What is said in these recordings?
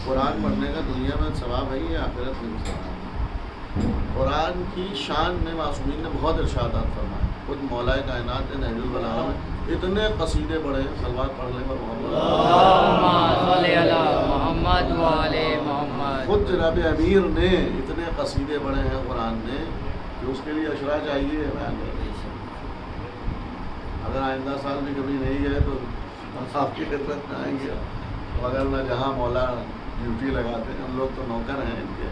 قرآن پڑھنے کا دنیا میں ثواب ہے یا آخرت میں بھی ثواب ہے؟ قرآن کی شان میں معصومین نے بہت ارشادات فرمائے. خود مولا کائنات نے نہج البلاغہ میں اتنے قصیدے پڑھے ہیں صلوات پڑھنے پر محمد. خود جناب امیر نے اتنے قصیدے پڑھے ہیں قرآن میں کہ اس کے لیے اشرا چاہیے بیان کرنے. اگر آئندہ سال بھی کبھی نہیں گئے تو آپ کی خدمت میں آئیں گے. اگر میں جہاں مولا ڈیوٹی لگاتے ہیں، ہم لوگ تو نوکر ہیں ان کے،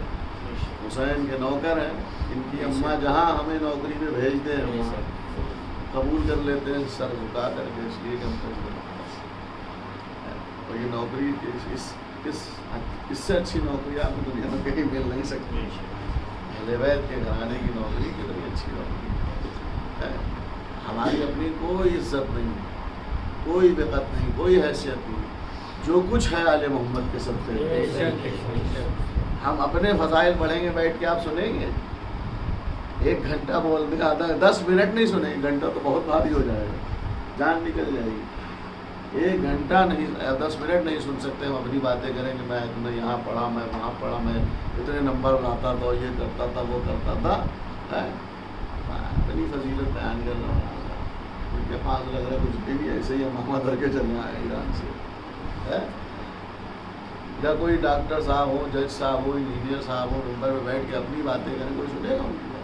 حسین کے نوکر ہیں. ان کی اماں جہاں ہمیں نوکری پہ بھیجتے ہیں وہاں قبول کر لیتے ہیں سر جھکا کر کے، اس لیے کہ ہم کو اور یہ نوکری اس سے اچھی نوکری آپ کو دنیا میں کہیں مل نہیں سکتی. اہل بیت کے گھرانے کی نوکری کتنی اچھی نوکری ہے. ہماری اپنی کوئی عزت نہیں، کوئی وقت نہیں، کوئی حیثیت نہیں. جو کچھ ہے آل محمد کے سب سے. ہم اپنے فضائل پڑھیں گے بیٹھ کے، آپ سنیں گے 1 گھنٹہ بولنے کا آدھا 10 منٹ نہیں سنیں. 1 گھنٹہ تو بہت بھاری ہو جائے گا، جان نکل جائے گی. 1 گھنٹہ نہیں، 10 منٹ نہیں سن سکتے. ہم اپنی باتیں کریں کہ میں یہاں پڑھا، میں وہاں پڑھا، میں اتنے نمبر لاتا تھا، یہ کرتا تھا، وہ کرتا تھا. اتنی فضیلت بیان کر رہا ہوں. ان کے پاس لگ رہا ہے کچھ بھی ایسے ہی ہم محمد کر کے چلنا ہے ایران سے. یا کوئی ڈاکٹر صاحب ہو، جج صاحب ہو، انجینئر صاحب ہو، ممبر میں بیٹھ کے اپنی باتیں کریں، کوئی سنے گا ان کی بات؟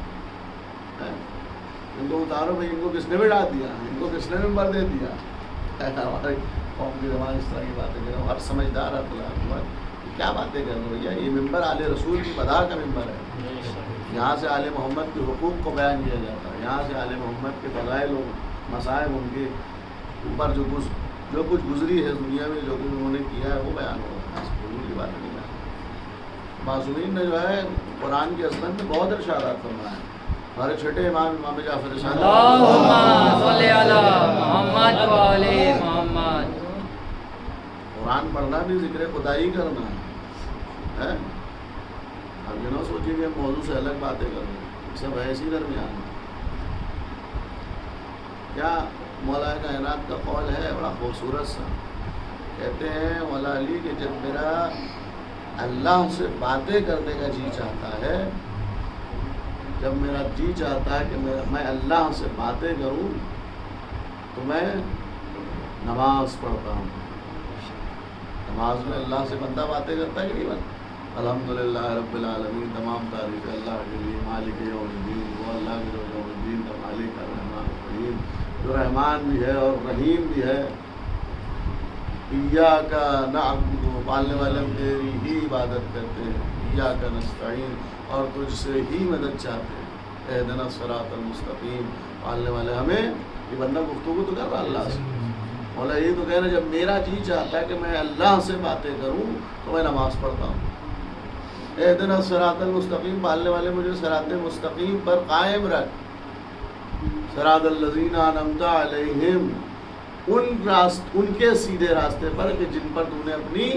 ان کو اتارو بھائی، ان کو کس نے بٹھا دیا، ان کو کس نے ممبر دے دیا؟ ہمارے قوم کی زبان اس طرح کی باتیں کریں. ہر سمجھدار کیا باتیں کر رہے ہو بھیا؟ یہ ممبر آل رسول کی مداح کا ممبر ہے. یہاں سے آل محمد کے حقوق کو بیان کیا جاتا ہے. یہاں سے آل محمد کے فضائل و مصائب، ان کے اوپر جو کچھ گزری ہے دنیا میں، جو کچھ انہوں نے کیا ہے وہ بیان ہو رہا ہے. کی بات نہیں ہے. معصومین نے جو ہے قرآن کی عظمت میں بہت ارشادات فرمایا ہے. ہمارے چھٹے امام جعفر صادق، اللہم صلی علی محمد و علی محمد. قرآن پڑھنا بھی ذکر خدائی کرنا ہے. اب یہ نہ سوچیے کہ ہم موضوع سے الگ باتیں کر رہے ہیں، سب ایسی درمیان. کیا مولا کائنات کا قول ہے بڑا خوبصورت سا. کہتے ہیں مولا علی کہ جب میرا اللہ سے باتیں کرنے کا جی چاہتا ہے، جب میرا جی چاہتا ہے کہ میں اللہ سے باتیں کروں، تو میں نماز پڑھتا ہوں. نماز میں اللہ سے بندہ باتیں کرتا ہے کہ نہیں بندہ؟ الحمدللہ رب العالمین، تمام تعریف اللہ کے لیے، مالک یوم الدین، وہ اللہ کے یوم الدین کا مالک الرحمن الرحیم، جو رحمان بھی ہے اور رحیم بھی ہے. ایاک نعبد، پالنے والے ہم تیری ہی عبادت کرتے ہیں. ایاک نستعین، اور تجھ سے ہی مدد چاہتے ہیں. اہدنا الصراط المستقیم، پالنے والے ہمیں. یہ بندہ گفتگو تو کر رہا اللہ سے. مولا یہ تو کہہ رہا جب میرا جی چاہتا ہے کہ میں اللہ سے باتیں کروں تو میں نماز پڑھتا ہوں. اہدنا الصراط المستقیم، پالنے والے مجھے صراط مستقیم پر قائم رکھ. صراط الذین انعمت علیہم، ان کے سیدھے راستے پر کہ جن پر تو نے اپنی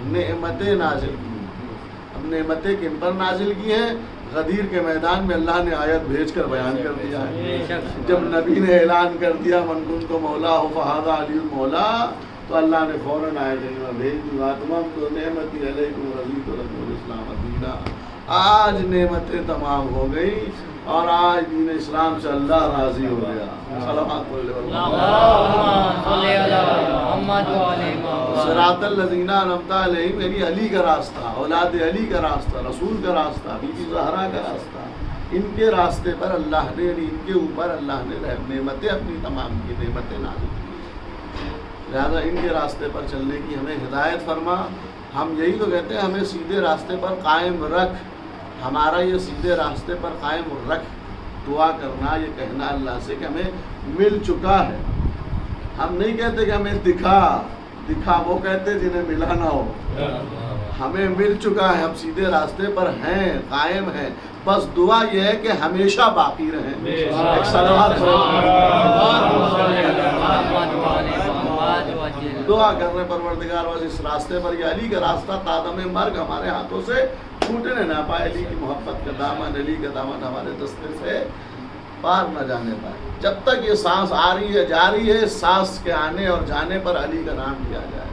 نعمتیں نازل کی. اب نعمتیں کن پر نازل کی ہیں؟ غدیر کے میدان میں اللہ نے آیت بھیج کر بیان کر دیا ہے. جب نبی نے اعلان کر دیا من کنت مولا فہذا علی المولا، تو اللہ نے فوراً آیت بھیج دی تمام تو نعمتی علیکم رضیت لکم الاسلام دینا. آج نعمتیں تمام ہو گئی اور آج دین اسلام سے اللہ راضی ہو گیا. صلوات صراط الذین انعمت علیہم، یعنی علی کا راستہ، اولاد علی کا راستہ، رسول کا راستہ، بی بی زہرا کا راستہ. ان کے راستے پر اللہ نے، یعنی ان کے اوپر اللہ نے نعمتیں اپنی تمام کی نعمتیں نازل کی. لہذا ان کے راستے پر چلنے کی ہمیں ہدایت فرما. ہم یہی تو کہتے ہیں ہمیں سیدھے راستے پر قائم رکھ. ہمارا یہ سیدھے راستے پر قائم رکھ دعا کرنا، یہ کہنا اللہ سے کہ ہمیں مل چکا ہے. ہم نہیں کہتے کہ ہمیں دکھا، وہ کہتے جنہیں ملا نہ ہو. ہمیں مل چکا ہے، ہم سیدھے راستے پر ہیں، قائم ہیں. بس دعا یہ ہے کہ ہمیشہ باقی رہیں. ایک صلوات دعا کرنے پروردگار بس اس راستے پر، یہ علی کا راستہ تادم مرگ ہمارے ہاتھوں سے چھوٹنے نہ پائے. علی کی محبت کا دامن، علی کا دامن ہمارے دستے سے پار نہ جانے پائے. جب تک یہ سانس آ رہی ہے، جا رہی ہے، سانس کے آنے اور جانے پر علی کا نام لیا جائے.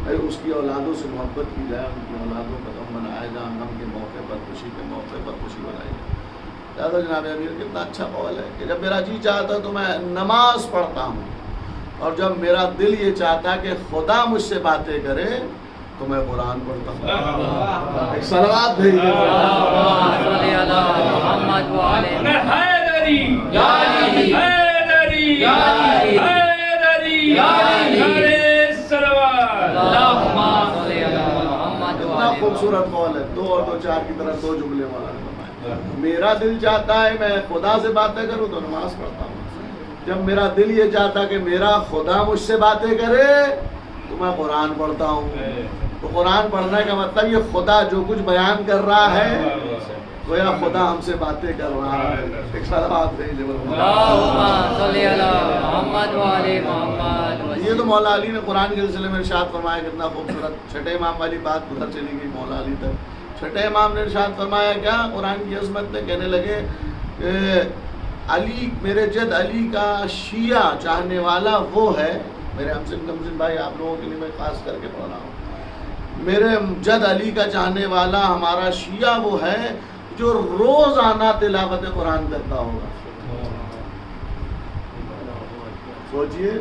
اس کی اولادوں سے محبت کی جائے، ان کی اولادوں کا غم منایا جائے، غم کے موقع پر خوشی کے موقع پر خوشی منائی جائے۔ لہٰذا جناب امیر کتنا اچھا قول ہے کہ جب میرا جی چاہتا تو میں نماز پڑھتا ہوں، اور جب میرا دل یہ چاہتا کہ خدا مجھ سے باتیں کرے تو میں قرآن پڑھتا ہوں۔ ایک صلوات بھیجیے محمد والے حیدری یا علی حیدری یا علی حیدری یا علی نعرہ صلوات اللہم صلی علی محمد کتنا والے خوبصورت قول ہے، دو اور دو چار کی طرح دو جملے والا ہے۔ میرا دل چاہتا ہے میں خدا سے باتیں کروں تو نماز پڑھتا ہوں، جب میرا دل یہ چاہتا کہ میرا خدا مجھ سے باتیں کرے تو میں قرآن پڑھتا ہوں۔ تو قرآن پڑھنے کا مطلب یہ خدا جو کچھ بیان کر رہا ہے گویا خدا ہم سے باتیں کر رہا ہے۔ ایک صلوات بھیجیے اللہم صلی علی محمد والے محمد۔ یہ تو مولا علی نے قرآن کے سلسلے میں ارشاد فرمایا، کتنا خوبصورت چھٹے امام والی بات ادھر چلی گئی مولا علی تک۔ چھٹے امام نے ارشاد فرمایا کیا؟ قرآن کی عظمت میں کہنے لگے کہ علی، میرے جد علی کا شیعہ چاہنے والا وہ ہے، میرے ہمسن کمسن بھائی آپ لوگوں کے لیے میں خاص کر کے پڑھ رہا ہوں، میرے جد علی کا چاہنے والا ہمارا شیعہ وہ ہے جو روزانہ تلاوت قرآن کرتا ہوگا۔ سوچئے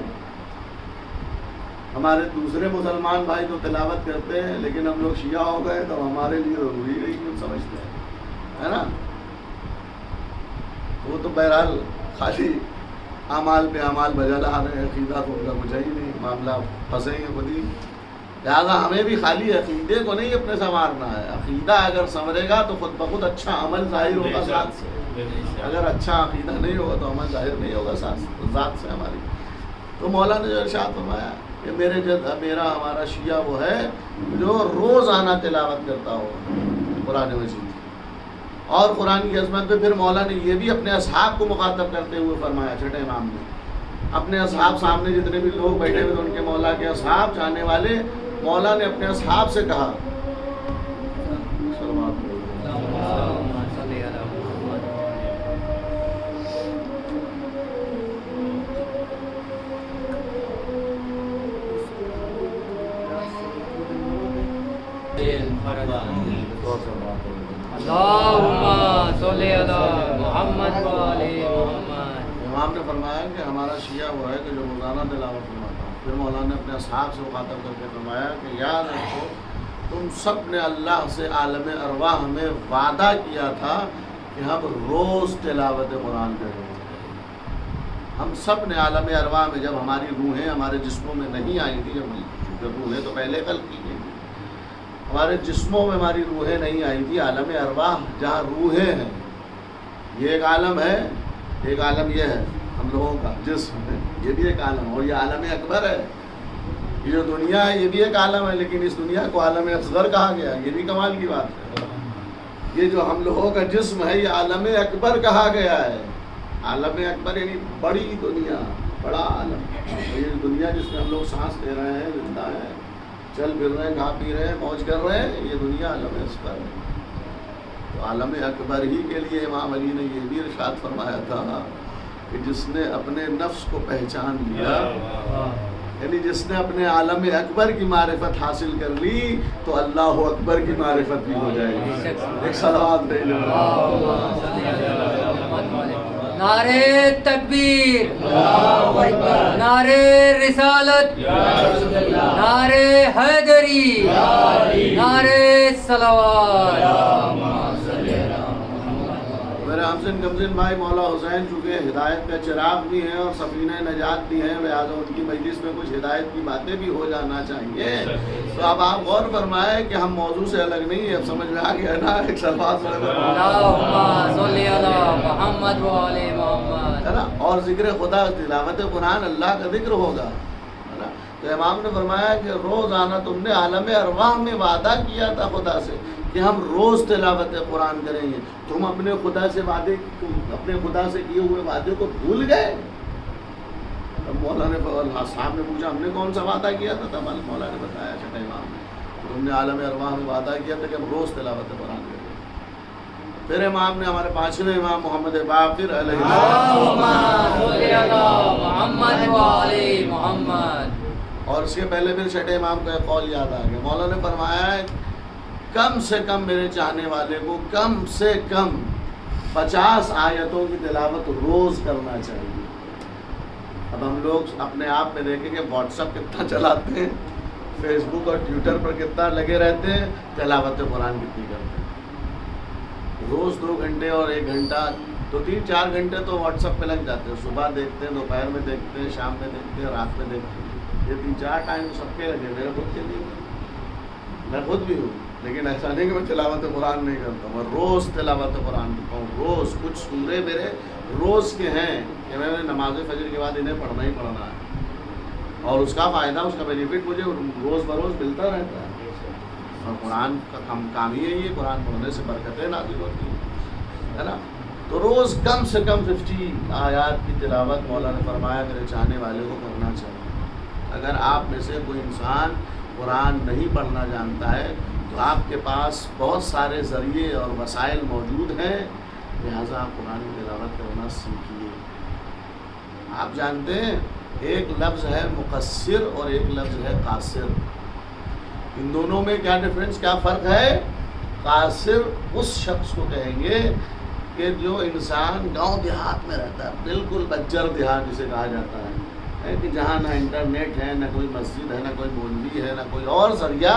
ہمارے دوسرے مسلمان بھائی تو تلاوت کرتے ہیں، لیکن ہم لوگ شیعہ ہو گئے تو ہمارے لیے ضروری نہیں کیوں سمجھتے ہیں، ہے نا؟ وہ تو بہرحال خالی اعمال پہ اعمال بجا لا رہے ہیں، عقیدہ تو ان کا کچھ ہی نہیں، معاملہ پھنسیں گے خود ہی۔ لہٰذا ہمیں بھی خالی عقیدے کو نہیں اپنے سنوارنا ہے، عقیدہ اگر سنورے گا تو خود بخود اچھا عمل ظاہر ہوگا ذات سے، اگر اچھا عقیدہ نہیں ہوگا تو عمل ظاہر نہیں ہوگا ذات سے ہماری۔ تو مولا نے جو ارشاد فرمایا کہ میرا ہمارا شیعہ وہ ہے جو روزانہ تلاوت کرتا ہوگا قرآن مجید۔ اور قرآن کی عظمت پہ پھر مولا نے یہ بھی اپنے اصحاب کو مخاطب کرتے ہوئے فرمایا، چھٹے امام نے اپنے اصحاب سامنے جتنے بھی لوگ بیٹھے ہوئے ان کے مولا کے اصحاب چاہنے والے، مولا نے اپنے اصحاب سے کہا اللہم صلی علی محمد۔ اللہم صلی علی محمد والے محمد۔ امام نے فرمایا کہ ہمارا شیعہ وہ ہے کہ جو روزانہ تلاوت فرماتا ہوں۔ پھر مولانا نے اپنے اصحاب سے مخاطب کر کے فرمایا کہ یاد رکھو تم سب نے اللہ سے عالم ارواح میں وعدہ کیا تھا کہ ہم روز تلاوت قرآن کریں گے۔ ہم سب نے عالم ارواح میں جب ہماری روحیں ہمارے جسموں میں نہیں آئی تھی، جب روحیں تو پہلے خلق کی گئی تھی، ہمارے جسموں میں ہماری روحیں نہیں آئی تھی، عالم ارواح جہاں روحیں ہیں، یہ ایک عالم ہے، ایک عالم یہ ہے ہم لوگوں کا جسم ہے، یہ بھی ایک عالم ہے، اور یہ عالم اکبر ہے۔ یہ جو دنیا ہے یہ بھی ایک عالم ہے، لیکن اس دنیا کو عالم اصغر کہا گیا، یہ بھی کمال کی بات ہے۔ یہ جو ہم لوگوں کا جسم ہے یہ عالم اکبر کہا گیا ہے۔ عالم اکبر یعنی بڑی دنیا، بڑا عالم۔ یہ دنیا جس میں ہم لوگ سانس لے رہے ہیں، زندہ ہیں، چل پھر رہے ہیں، کھا پی رہے ہیں، موج کر رہے ہیں، یہ دنیا عالم اصغر ہے۔ تو عالم اکبر ہی کے لیے امام علی نے یہ بھی ارشاد فرمایا تھا کہ جس نے اپنے نفس کو پہچان لیا، یعنی جس نے اپنے عالم اکبر کی معرفت حاصل کر لی تو اللہ اکبر کی معرفت بھی ہو جائے گی۔ ایک صلوات دے لو۔ نعرہ تکبیر، نعرہ رسالت، نعرہ حیدری، نعرہ صلوات۔ میرے ہمسن کمسن بھائی مولا حسین چونکہ ہدایت کا چراغ بھی ہیں اور سفینہ نجات بھی ہیں، لہٰذا ان کی مجلس میں کچھ ہدایت کی باتیں بھی ہو جانا چاہیے۔ تو اب آپ غور فرمائیں کہ ہم موضوع سے الگ نہیں ہیں، اب سمجھ میں آ گیا نا؟ ایک صلوات اللہم صلی علی محمد وعلی محمد، ہے نا؟ اور ذکر خدا، تلاوت قرآن اللہ کا ذکر ہوگا، ہے نا؟ تو امام نے فرمایا کہ روزانہ تم نے عالم ارواح میں وعدہ کیا تھا خدا سے کہ ہم روز تلاوت قرآن کریں گے، تم اپنے خدا سے کیے ہوئے وعدے کو بھول گئے؟ اب مولا نے صاحب نے پوچھا ہم نے کون سا وعدہ کیا تھا؟ مولا نے بتایا چھٹے امام نے، تم نے عالم ارواح میں وعدہ کیا تھا کہ ہم روز تلاوت قرآن کریں گے۔ پھر امام نے ہمارے پانچویں امام محمد باقر علیہ اللہم صلی علی محمد وعلی محمد، اور اس کے پہلے پھر چھٹے امام کا ایک قول یاد آ گیا. مولا نے فرمایا ہے کم سے کم میرے چاہنے والے کو کم سے کم 50 آیتوں کی تلاوت روز کرنا چاہیے. اب ہم لوگ اپنے آپ میں دیکھیں کہ واٹس ایپ کتنا چلاتے ہیں, فیس بک اور ٹویٹر پر کتنا لگے رہتے ہیں, تلاوت قرآن کتنی کرتے ہیں. روز 2 گھنٹے اور 1 گھنٹہ تو 3-4 گھنٹے تو واٹس ایپ پہ لگ جاتے ہیں. صبح دیکھتے ہیں, دوپہر میں دیکھتے ہیں, شام میں دیکھتے ہیں, رات میں دیکھتے ہیں. یہ 3-4 ٹائم سب کے لگے, میرے خود کے لیے, میں خود بھی ہوں. لیکن ایسا نہیں کہ میں تلاوت قرآن نہیں کرتا ہوں, میں روز تلاوت قرآن کرتا ہوں. روز کچھ سورے میرے روز کے ہیں کہ میں نے نماز فجر کے بعد انہیں پڑھنا ہی پڑھنا ہے, اور اس کا فائدہ, اس کا بینیفٹ مجھے روز بروز ملتا رہتا ہے. اور قرآن کا کام ہی ہے یہ, قرآن پڑھنے سے برکتیں نازل ہوتی ہیں, ہے نا. تو روز کم سے کم 50 آیات کی تلاوت مولا نے فرمایا میرے چاہنے والے کو کرنا چاہیے. اگر آپ میں سے کوئی انسان قرآن نہیں پڑھنا جانتا ہے تو آپ کے پاس بہت سارے ذریعے اور وسائل موجود ہیں, لہٰذا آپ قرآن کی تلاوت کرنا سیکھیے. آپ جانتے ہیں ایک لفظ ہے مقصر اور ایک لفظ ہے قاصر. ان دونوں میں کیا ڈفرینس, کیا فرق ہے؟ قاصر اس شخص کو کہیں گے کہ جو انسان گاؤں دیہات میں رہتا ہے, بالکل بجر دیہات جسے کہا جاتا ہے, کہ جہاں نہ انٹرنیٹ ہے, نہ کوئی مسجد ہے, نہ کوئی مولوی ہے, نہ کوئی اور ذریعہ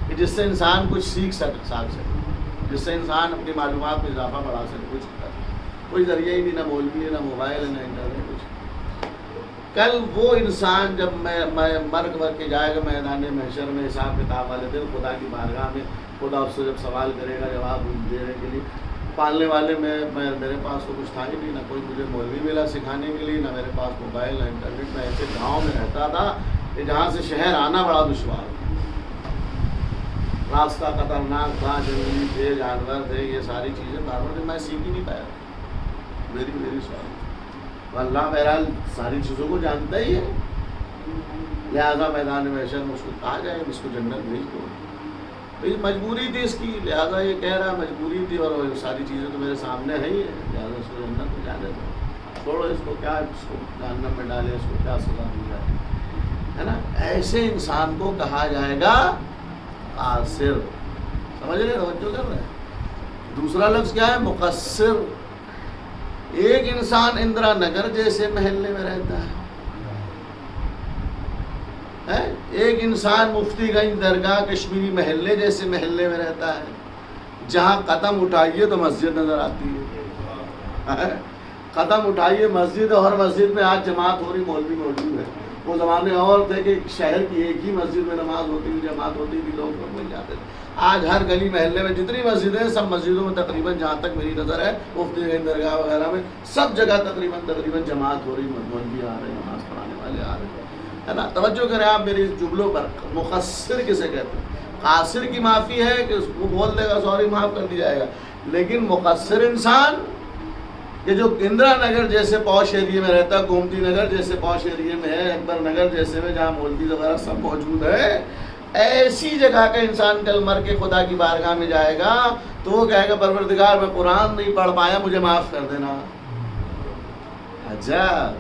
کہ جس سے انسان کچھ سیکھ سکے, جس سے انسان اپنی معلومات میں اضافہ بڑھا سکے. کچھ کوئی ذریعہ ہی نہیں, نہ مولوی ہے, نہ موبائل ہے, نہ انٹرنیٹ, کچھ. کل وہ انسان جب مرگ ور کے جائے گا میدان محشر میں حساب کتاب والے دن, خدا کی بارگاہ میں خدا اس سے جب سوال کرے گا جواب دینے کے لیے, پالنے والے میرے پاس تو کچھ تھا ہی نہیں, نہ کوئی مجھے مولوی ملا سکھانے کے لیے, نہ میرے پاس موبائل, نہ انٹرنیٹ. میں ایسے گاؤں میں رہتا تھا کہ جہاں سے شہر آنا بڑا دشوار, راستہ خطرناک تھا, جنگلی تھے, جانور تھے, یہ ساری چیزیں بار میں سیکھ ہی نہیں پایا. میری سوال اللہ بہرحال ساری چیزوں کو جانتا ہی ہے, لہٰذا میدان محشر میں اس کو کہا جائے اس کو جنت بھیج دو. تو یہ مجبوری تھی اس کی, لہٰذا یہ کہہ رہا مجبوری تھی, اور ساری چیزیں تو میرے سامنے ہے ہی ہے, لہٰذا اس کو جنت میں جانے دو, چھوڑو اس کو, کیا اس کو جہنم میں ڈالے, اس کو کیا سزا دی جائے, ہے نا. ایسے انسان کو کہا جائے گا قاصر. سمجھ رہے, توجہ کر رہے ہیں. دوسرا لفظ کیا ہے؟ مقصر. ایک انسان اندرا نگر جیسے محلے میں رہتا ہے, ایک انسان مفتی گنج درگاہ کشمیری محلے جیسے محلے میں رہتا ہے, جہاں قدم اٹھائیے تو مسجد نظر آتی ہے. قدم اٹھائیے مسجد, اور مسجد میں آج جماعت ہو رہی, مولوی موجود ہے. وہ زمانے اور تھے کہ شہر کی ایک ہی مسجد میں نماز ہوتی تھی, جماعت ہوتی تھی, لوگ مل جاتے تھے. آج ہر گلی محلے میں جتنی مسجدیں ہیں, سب مسجدوں میں تقریباً جہاں تک میری نظر ہے مفتی گنج درگاہ وغیرہ میں سب جگہ تقریباً جماعت ہو رہی, مولوی آ رہے ہیں, نماز پڑھانے والے آ رہے ہیں, ہے نا. توجہ کریں آپ میری جملوں پر. مقصر کسے کہتے ہیں؟ قاصر کی معافی ہے کہ اس کو بول دے گا سوری, معاف کر دیا جائے گا. لیکن مقصر انسان کہ جو اندرا نگر جیسے پوش ایریے میں رہتا ہے, گومتی نگر جیسے پوش ایریے میں ہے, اکبر نگر جیسے میں جہاں مولوی وغیرہ سب موجود ہے, ایسی جگہ کا انسان کل مر کے خدا کی بارگاہ میں جائے گا تو وہ کہے گا پروردگار میں قرآن نہیں پڑھ پایا, مجھے معاف کر دینا. اچھا,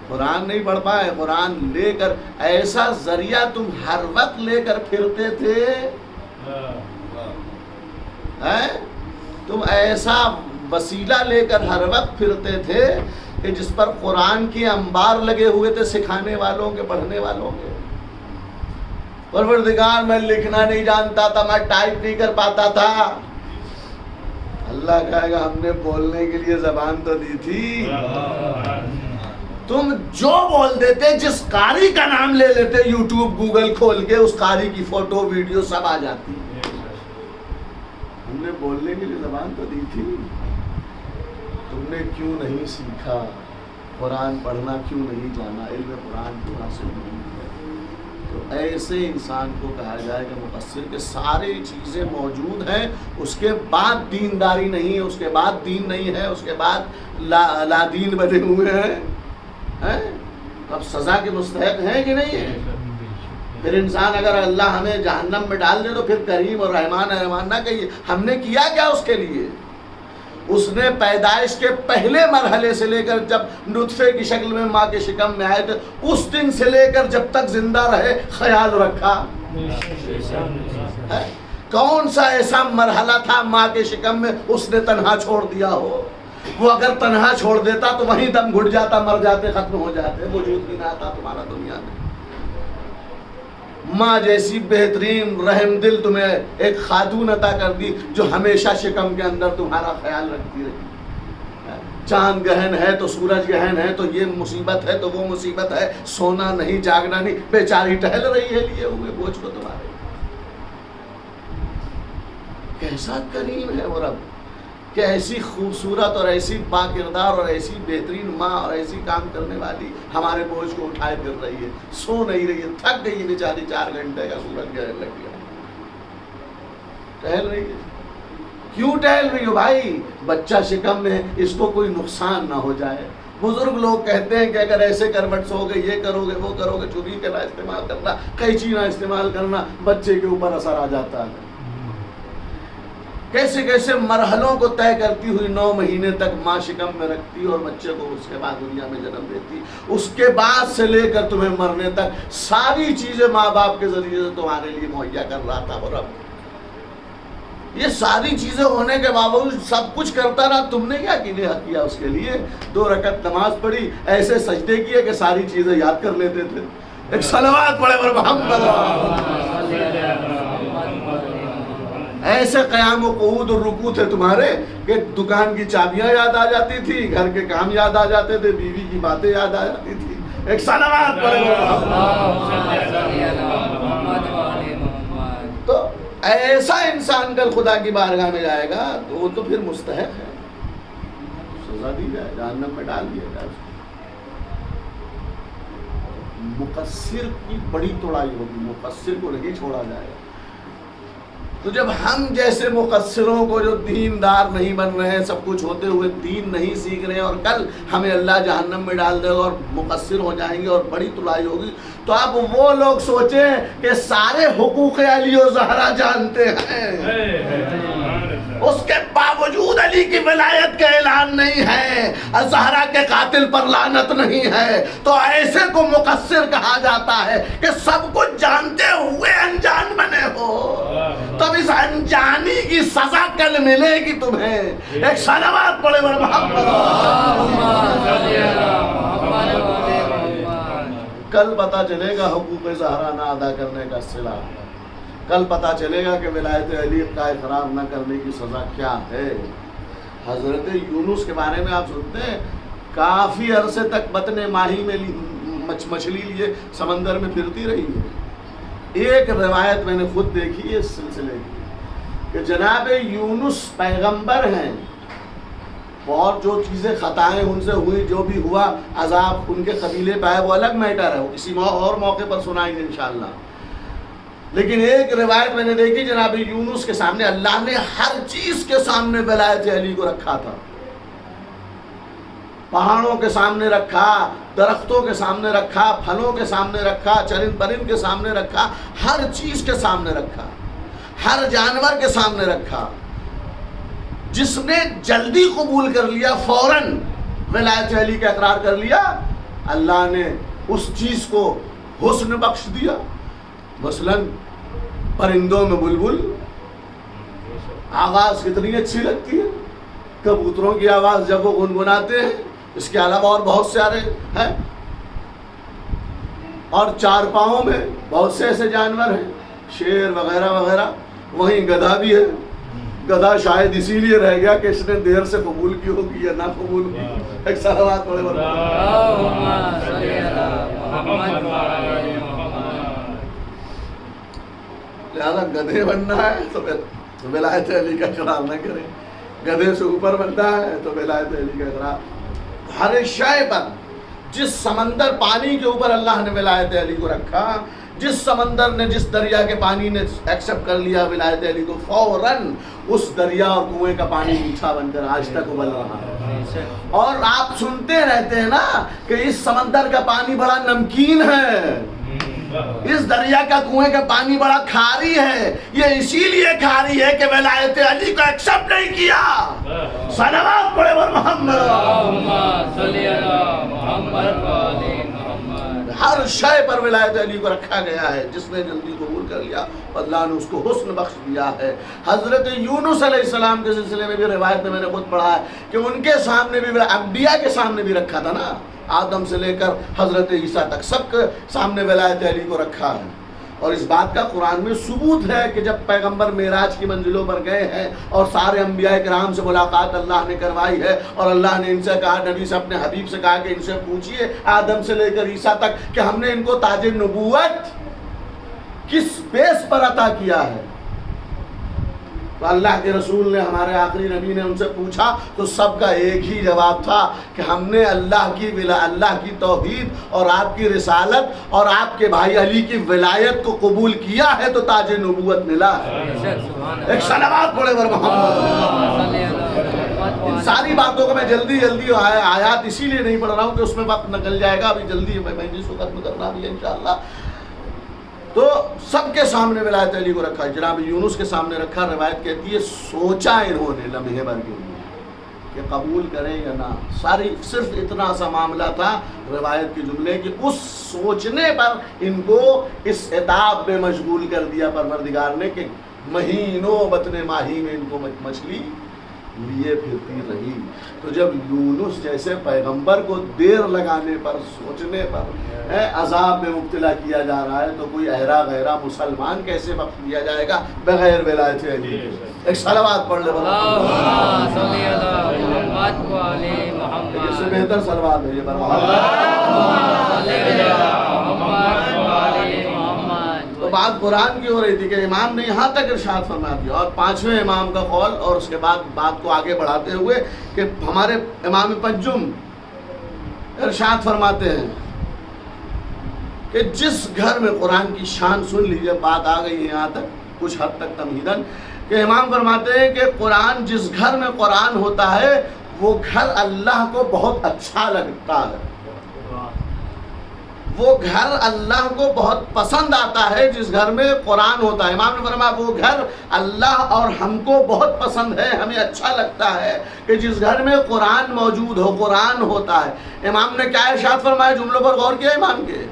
قرآن نہیں پڑھ پائے, قرآن لے کر ایسا ذریعہ تم ہر وقت لے کر پھرتے تھے, تم ایسا وسیلہ لے کر ہر وقت پھرتے تھے کہ جس پر قرآن کے انبار لگے ہوئے تھے, سکھانے والوں کے, پڑھنے والوں کے. پروردگار میں لکھنا نہیں جانتا تھا, میں ٹائپ نہیں کر پاتا تھا. اللہ کہے گا ہم نے بولنے کے لیے زبان تو دی تھی, تم جو بول دیتے, جس قاری کا نام لے لیتے, یوٹیوب گوگل کھول کے اس قاری کی فوٹو ویڈیو سب آ جاتی. ہم نے بولنے کے لیے زبان تو دی تھی, تم نے کیوں نہیں سیکھا, قرآن پڑھنا کیوں نہیں جانا, علم قرآن کیوں حاصل نہیں کیا. تو ایسے انسان کو کہا جائے کہ مقصر کے ساری چیزیں موجود ہیں, اس کے بعد دینداری نہیں ہے, اس کے بعد دین نہیں ہے, اس کے بعد لا دین بنے ہوئے ہیں. اب سزا کے مستحق ہیں کہ نہیں ہے؟ پھر انسان اگر اللہ ہمیں جہنم میں ڈال دے تو پھر کریم اور رحمان نہ کہیے, ہم نے کیا کیا اس کے لیے. اس نے پیدائش کے پہلے مرحلے سے لے کر جب نطفے کی شکل میں ماں کے شکم میں آئے تھے اس دن سے لے کر جب تک زندہ رہے خیال رکھا ہے؟ کون سا ایسا مرحلہ تھا ماں کے شکم میں اس نے تنہا چھوڑ دیا ہو؟ وہ اگر تنہا چھوڑ دیتا تو وہیں دم گھٹ جاتا، مر جاتے، ختم ہو جاتے، وجود بھی نہ آتا تمہارا دنیا میں۔ ماں جیسی بہترین رحم دل تمہیں ایک خاتون عطا کر دی جو ہمیشہ شکم کے اندر تمہارا خیال رکھتی رہی۔ چاند گہن ہے تو سورج گہن ہے تو یہ مصیبت ہے تو وہ مصیبت ہے، سونا نہیں جاگنا نہیں، بیچاری ٹہل رہی ہے لیے ہوئے بوجھ کو تمہارے۔ کیسا کریم ہے وہ رب کہ ایسی خوبصورت اور ایسی با کردار اور ایسی بہترین ماں اور ایسی کام کرنے والی ہمارے بوجھ کو اٹھائے پھر رہی ہے، سو نہیں رہی ہے، تھک گئی ہے بیچاری، 4 گھنٹے کا سورج گہن لگ گیا، ٹہل رہی ہے۔ کیوں ٹہل رہی ہو بھائی؟ بچہ شکم میں ہے، اس کو کوئی نقصان نہ ہو جائے۔ بزرگ لوگ کہتے ہیں کہ اگر ایسے کروٹ سو گے، یہ کرو گے، وہ کرو گے، چھری کا نہ استعمال کرنا، قینچی نہ استعمال کرنا، بچے کے اوپر اثر آ جاتا ہے۔ کیسے کیسے مرحلوں کو طے کرتی ہوئی 9 مہینے تک ماں شکم میں رکھتی اور بچے کو اس کے بعد دنیا میں جنم دیتی، اس کے بعد سے لے کر تمہیں مرنے تک ساری چیزیں ماں باپ کے ذریعے سے تمہارے لیے مہیا کر رہا تھا وہ رب۔ یہ ساری چیزیں ہونے کے باوجود سب کچھ کرتا رہا، تم نے کیا کیا اس کے لیے؟ 2 رکعت نماز پڑھی، ایسے سجدے کیے کہ ساری چیزیں یاد کر لیتے تھے۔ ایک صلوات پڑھے پر محمد، ایسے قیام و قعود اور رکوع تھے تمہارے کہ دکان کی چابیاں یاد آ جاتی تھی، گھر کے کام یاد آ جاتے تھے، بیوی کی باتیں یاد آ جاتی تھی۔ ایک صلوات پڑھے تو ایسا انسان کل خدا کی بارگاہ میں جائے گا تو وہ تو پھر مستحق ہے، سزا دی جائے، جہنم میں ڈال دیا جائے۔ مقصر کی بڑی توڑائی ہوگی، مقصر کو نہیں چھوڑا جائے گا۔ تو جب ہم جیسے مقصروں کو جو دیندار نہیں بن رہے ہیں، سب کچھ ہوتے ہوئے دین نہیں سیکھ رہے ہیں، اور کل ہمیں اللہ جہنم میں ڈال دے گا اور مقصر ہو جائیں گے اور بڑی تلائی ہوگی، تو اب وہ لوگ سوچیں کہ سارے حقوق علی و زہرا جانتے ہیں، اس کے باوجود علی کی ولایت کا اعلان نہیں ہے، زہرا کے قاتل پر لعنت نہیں ہے، تو ایسے کو مقصر کہا جاتا ہے کہ سب کچھ جانتے ہوئے انجان بنے ہو۔ تب اس انجانی کی سزا کل ملے گی تمہیں۔ ایک صلوات پڑھے بڑے محمد۔ کل پتا چلے گا حقوق زہرا نہ ادا کرنے کا صلہ، کل پتا چلے گا کہ ولایت علی کا اقرار نہ کرنے کی سزا کیا ہے۔ حضرت یونس کے بارے میں آپ سنتے ہیں، کافی عرصے تک بطن ماہی میں مچھلی لیے سمندر میں پھرتی رہی ہے۔ ایک روایت میں نے خود دیکھی ہے اس سلسلے کی کہ جناب یونس پیغمبر ہیں، اور جو چیزیں خطائیں ان سے ہوئی، جو بھی ہوا عذاب ان کے قبیلے پہ آئے، وہ الگ میٹر ہے، وہ کسی اور موقع پر سنائیں گے انشاءاللہ۔ لیکن ایک روایت میں نے دیکھی جناب یونس کے سامنے اللہ نے ہر چیز کے سامنے ولایت علی کو رکھا تھا، پہاڑوں کے سامنے رکھا، درختوں کے سامنے رکھا، پھلوں کے سامنے رکھا، چرند پرند کے سامنے رکھا، ہر چیز کے سامنے رکھا، ہر جانور کے سامنے رکھا۔ جس نے جلدی قبول کر لیا، فوراً ولایت علی کا اقرار کر لیا، اللہ نے اس چیز کو حسن بخش دیا۔ مثلاً پرندوں میں بلبل، آواز کتنی اچھی لگتی ہے، کبوتروں کی آواز جب وہ گنگناتے ہیں، اس کے علاوہ اور بہت سارے ہیں، اور 4 پاؤں میں بہت سے ایسے جانور ہیں، شیر وغیرہ وغیرہ۔ وہیں گدھا بھی ہے، گدھا شاید اسی لیے رہ گیا کہ اس نے دیر سے قبول کی ہوگی یا نہ قبول کی۔ ایک صلوات پڑھے لہذا گدھے بننا ہے تو ولایت علی کا اقرار نہ کریں، گدھے سے اوپر بننا ہے تو ولایت علی کا اقرار۔ ہر شے پر، جس سمندر پانی کے اوپر اللہ نے ولایت علی کو رکھا، جس سمندر نے، جس دریا کے پانی نے ایکسپٹ کر لیا ولایت علی کو، فوراً اس دریا اور کنویں کا پانی میٹھا بن کر آج تک ابل رہا ہے۔ اور آپ سنتے رہتے ہیں نا کہ اس سمندر کا پانی بڑا نمکین ہے، اس دریا کا کنویں کا پانی بڑا کھاری ہے، یہ اسی لیے کھاری ہے کہ ولایت علی کو ایکسپٹ نہیں کیا۔ صلوات پڑھے بر محمد۔ اللہم صلی علی محمد و آل محمد۔ ہر شے پر ولایت علی کو رکھا گیا ہے، جس نے جلدی قبول کر لیا اللہ نے اس کو حسن بخش دیا ہے۔ حضرت یونس علیہ السلام کے سلسلے میں بھی روایت میں نے خود پڑھا ہے کہ ان کے سامنے بھی، انبیاء کے سامنے بھی رکھا تھا نا، آدم سے لے کر حضرت عیسیٰ تک سب کے سامنے ولایت علی کو رکھا ہے۔ اور اس بات کا قرآن میں ثبوت ہے کہ جب پیغمبر معراج کی منزلوں پر گئے ہیں اور سارے انبیاء کرام سے ملاقات اللہ نے کروائی ہے، اور اللہ نے ان سے کہا، نبی سے اپنے حبیب سے کہا کہ ان سے پوچھئے آدم سے لے کر عیسیٰ تک کہ ہم نے ان کو تاج نبوت کس بیس پر عطا کیا ہے۔ تو اللہ کے رسول نے، ہمارے آخری نبی نے ان سے پوچھا تو سب کا ایک ہی جواب تھا کہ ہم نے اللہ کی توحید اور آپ کی رسالت اور آپ کے بھائی علی کی ولایت کو قبول کیا ہے تو تاج نبوت ملا ہے۔ ایک صلوات پڑھے بر محمد۔ ان ساری باتوں کو میں جلدی آیات اسی لیے نہیں پڑھ رہا ہوں کہ اس میں وقت نکل جائے گا، ابھی جلدی میں جس کو ختم کرنا بھی ہے انشاءاللہ۔ تو سب کے سامنے ولایت علی کو رکھا، جناب یونس کے سامنے رکھا۔ روایت کہتی ہے سوچا انہوں نے لمحے بھر کے لیے کہ قبول کریں یا نہ، ساری صرف اتنا سا معاملہ تھا روایت کے جملے کہ اس سوچنے پر ان کو اس عتاب میں مشغول کر دیا پروردگار نے کہ مہینوں بطن ماہی میں ان کو مچھلی لیے پھرتی رہی۔ تو جب یونس جیسے پیغمبر کو دیر لگانے پر، سوچنے پر عذاب میں مبتلا کیا جا رہا ہے تو کوئی اہرا غیرہ مسلمان کیسے بخش دیا جائے گا بغیر ولایت علی کے؟ ایک صلوات پڑھ لے اللہم صلی علی محمد و آل محمد۔ اس سے بہتر صلوات ہے یہ اللہم صلی علی محمد و آل محمد۔ تو بات قرآن کی ہو رہی تھی کہ امام نے یہاں تک ارشاد فرما دیا، اور پانچویں امام کا قول، اور اس کے بعد بات کو آگے بڑھاتے ہوئے کہ ہمارے امام پنجم ارشاد فرماتے ہیں کہ جس گھر میں قرآن کی شان سن لیجئے، بات آ گئی ہے یہاں تک کچھ حد تک تمہیداً، کہ امام فرماتے ہیں کہ قرآن، جس گھر میں قرآن ہوتا ہے وہ گھر اللہ کو بہت اچھا لگتا ہے، وہ گھر اللہ کو بہت پسند آتا ہے جس گھر میں قرآن ہوتا ہے۔ امام نے فرمایا وہ گھر اللہ اور ہم کو بہت پسند ہے، ہمیں اچھا لگتا ہے کہ جس گھر میں قرآن موجود ہو، قرآن ہوتا ہے۔ امام نے کیا ارشاد فرمایا؟ جملوں پر غور کیا امام کے؟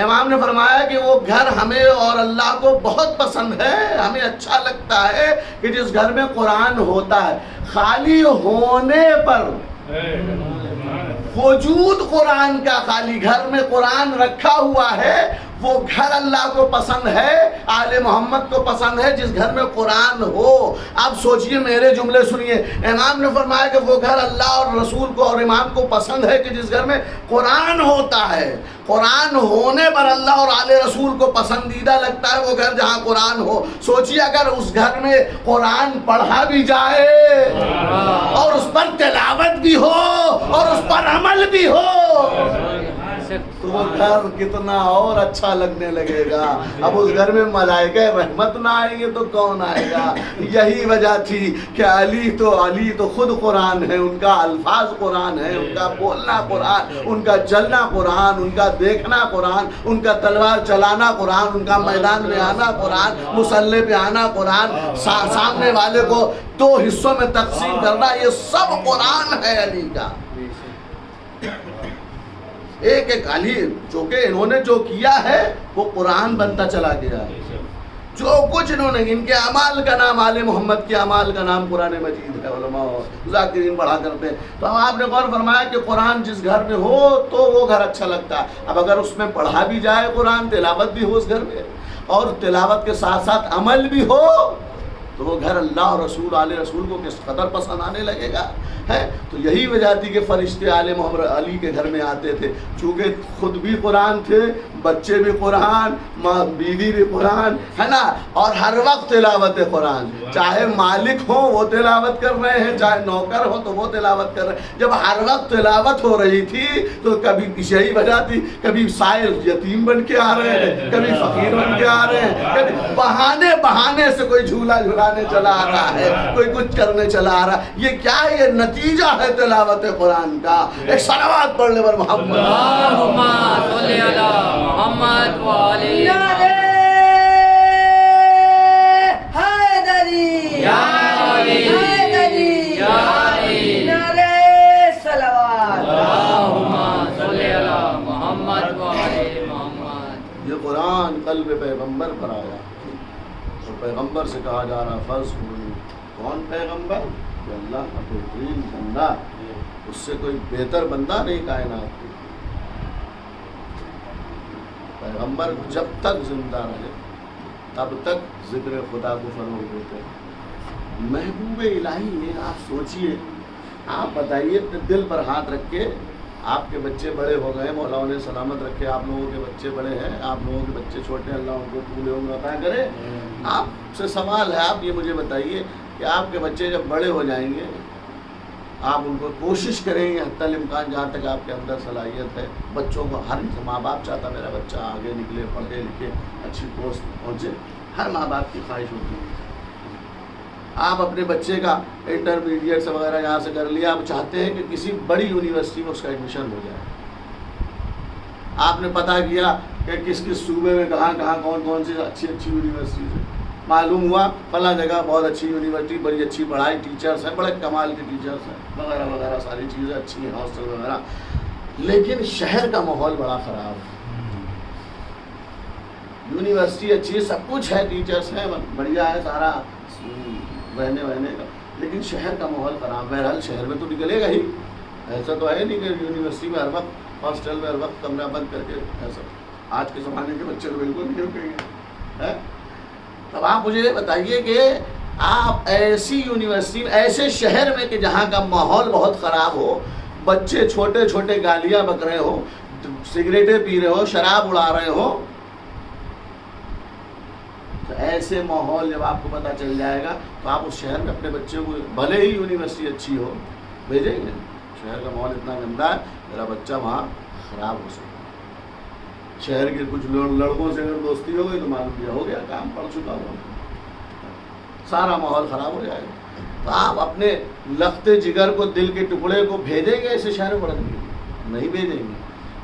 امام نے فرمایا کہ وہ گھر ہمیں اور اللہ کو بہت پسند ہے، ہمیں اچھا لگتا ہے کہ جس گھر میں قرآن ہوتا ہے۔ خالی ہونے پر، وجود قرآن کا، خالی گھر میں قرآن رکھا ہوا ہے، وہ گھر اللہ کو پسند ہے، آل محمد کو پسند ہے جس گھر میں قرآن ہو۔ اب سوچئے، میرے جملے سنیے، امام نے فرمایا کہ وہ گھر اللہ اور رسول کو اور امام کو پسند ہے کہ جس گھر میں قرآن ہوتا ہے۔ قرآن ہونے پر اللہ اور آل رسول کو پسندیدہ لگتا ہے وہ گھر جہاں قرآن ہو۔ سوچئے اگر اس گھر میں قرآن پڑھا بھی جائے اور اس پر تلاوت بھی ہو اور اس پر عمل بھی ہو تو وہ گھر کتنا اور اچھا لگنے لگے گا۔ اب اس گھر میں ملائکہ رحمت نہ آئیں گے تو کون آئے گا؟ یہی وجہ تھی کہ علی تو خود قرآن ہے، ان کا الفاظ قرآن ہے، ان کا بولنا قرآن، ان کا چلنا قرآن، ان کا دیکھنا قرآن، ان کا تلوار چلانا قرآن، ان کا میدان میں آنا قرآن، مسلح پہ آنا قرآن، سامنے والے کو دو حصوں میں تقسیم کرنا، یہ سب قرآن ہے علی کا۔ ایک ایک علی جو کہ انہوں نے جو کیا ہے وہ قرآن بنتا چلا گیا ہے۔ جو کچھ انہوں نے، ان کے اعمال کا نام، آل محمد کے اعمال کا نام قرآن مجید ہے، علماء ذاکرین پڑھا کرتے ہیں۔ تو آپ نے غور فرمایا کہ قرآن جس گھر میں ہو تو وہ گھر اچھا لگتا ہے۔ اب اگر اس میں پڑھا بھی جائے قرآن، تلاوت بھی ہو اس گھر میں اور تلاوت کے ساتھ ساتھ عمل بھی ہو تو وہ گھر اللہ اور رسول، آل رسول کو کس قدر پسند آنے لگے گا ہے۔ تو یہی وجہ تھی کہ فرشتے آل محمد علی کے گھر میں آتے تھے، چونکہ خود بھی قرآن تھے، بچے بھی قرآن، بیوی بھی قرآن ہے نا، اور ہر وقت تلاوت قرآن، چاہے مالک ہو وہ تلاوت کر رہے ہیں، چاہے نوکر ہو تو وہ تلاوت کر رہے ہیں۔ جب ہر وقت تلاوت ہو رہی تھی تو کبھی یہی وجہ تھی، کبھی سائل یتیم بن کے آ رہے ہیں، کبھی فقیر بن کے آ رہے ہیں، کبھی بہانے سامنے سے کوئی جھولا جھولانے چلا آ رہا ہے، کوئی کچھ کرنے چلا آ رہا ہے، یہ کیا ہے؟ یہ نتیجہ ہے تلاوت قرآن کا۔ ایک صلوات پڑھ لے بر محمد۔ اللہم صلی علی محمد و علی نعرہ حیدری، یا علی، حیدری، یا علی، نعرہ صلوات۔ اللہم صلی علی محمد و علی محمد۔ یہ قرآن قلب پیغمبر پر آیا اور پیغمبر سے کہا جا رہا فرض کون پیغمبر؟ کہ اللہ کا بہترین بندہ، اس سے کوئی بہتر بندہ نہیں کائنات میں۔ پیغمبر جب تک زندہ رہے تب تک ذکر خدا کو فروغ دیتے ہیں۔ محبوب الہی میں آپ سوچئے، آپ بتائیے اپنے دل پر ہاتھ رکھ کے، آپ کے بچے بڑے ہو گئے، مولا انہیں سلامت رکھے، آپ لوگوں کے بچے بڑے ہیں، آپ لوگوں کے بچے چھوٹے ہیں، اللہ ان کو پورے عمر عطا کرے۔ آپ سے سوال ہے، آپ یہ مجھے بتائیے کہ آپ کے بچے جب بڑے ہو جائیں گے، آپ ان کو کوشش کریں گے حتی الامکان جہاں تک آپ کے اندر صلاحیت ہے، بچوں کو، ہر ماں باپ چاہتا میرا بچہ آگے نکلے، پڑھے لکھے، اچھی پوسٹ پہنچے، ہر ماں باپ کی خواہش ہوتی ہے۔ آپ اپنے بچے کا انٹرمیڈیٹ سے وغیرہ یہاں سے کر لیا، آپ چاہتے ہیں کہ کسی بڑی یونیورسٹی میں اس کا ایڈمیشن ہو جائے۔ آپ نے پتہ کیا کہ کس کس صوبے میں کہاں کہاں کون سی اچھی یونیورسٹیز ہیں، معلوم ہوا فلاں جگہ بہت اچھی یونیورسٹی، بڑی اچھی پڑھائی، ٹیچرس ہیں، بڑے کمال کے ٹیچرس ہیں، وغیرہ وغیرہ ساری چیزیں اچھی ہیں، ہاسٹل وغیرہ، لیکن شہر کا ماحول بڑا خراب ہے۔ یونیورسٹی اچھی ہے، سب کچھ ہے، ٹیچرس ہیں، بڑھیا ہے سارا رہنے کا، لیکن شہر کا ماحول خراب ہے۔ بہرحال شہر میں تو نکلے گا ہی، ایسا تو ہے نہیں کہ یونیورسٹی میں ہر وقت، ہاسٹل میں ہر وقت کمرہ بند کر کے، ایسا آج کے زمانے کے بچے تو بالکل نہیں رکیں گے۔ تب آپ مجھے یہ بتائیے کہ آپ ایسی یونیورسٹی میں، ایسے شہر میں کہ جہاں کا ماحول بہت خراب ہو، بچے چھوٹے چھوٹے گالیاں بک رہے ہو، سگریٹیں پی رہے ہو، شراب اڑا رہے ہو، تو ایسے ماحول جب آپ کو پتہ چل جائے گا تو آپ اس شہر میں اپنے بچوں کو، بھلے ہی یونیورسٹی اچھی ہو، بھیجیں گے؟ شہر کا ماحول اتنا گندا ہے، میرا بچہ وہاں خراب ہو سکتا ہے۔ شہر کے کچھ لڑکوں سے اگر دوستی ہو گئی تو معلوم کیا ہو گیا، کام پڑ چکا ہو، سارا ماحول خراب ہو جائے گا۔ تو آپ اپنے لختے جگر کو، دل کے ٹکڑے کو بھیجیں گے ایسے شہر میں پڑھنے کے لیے؟ نہیں بھیجیں گے۔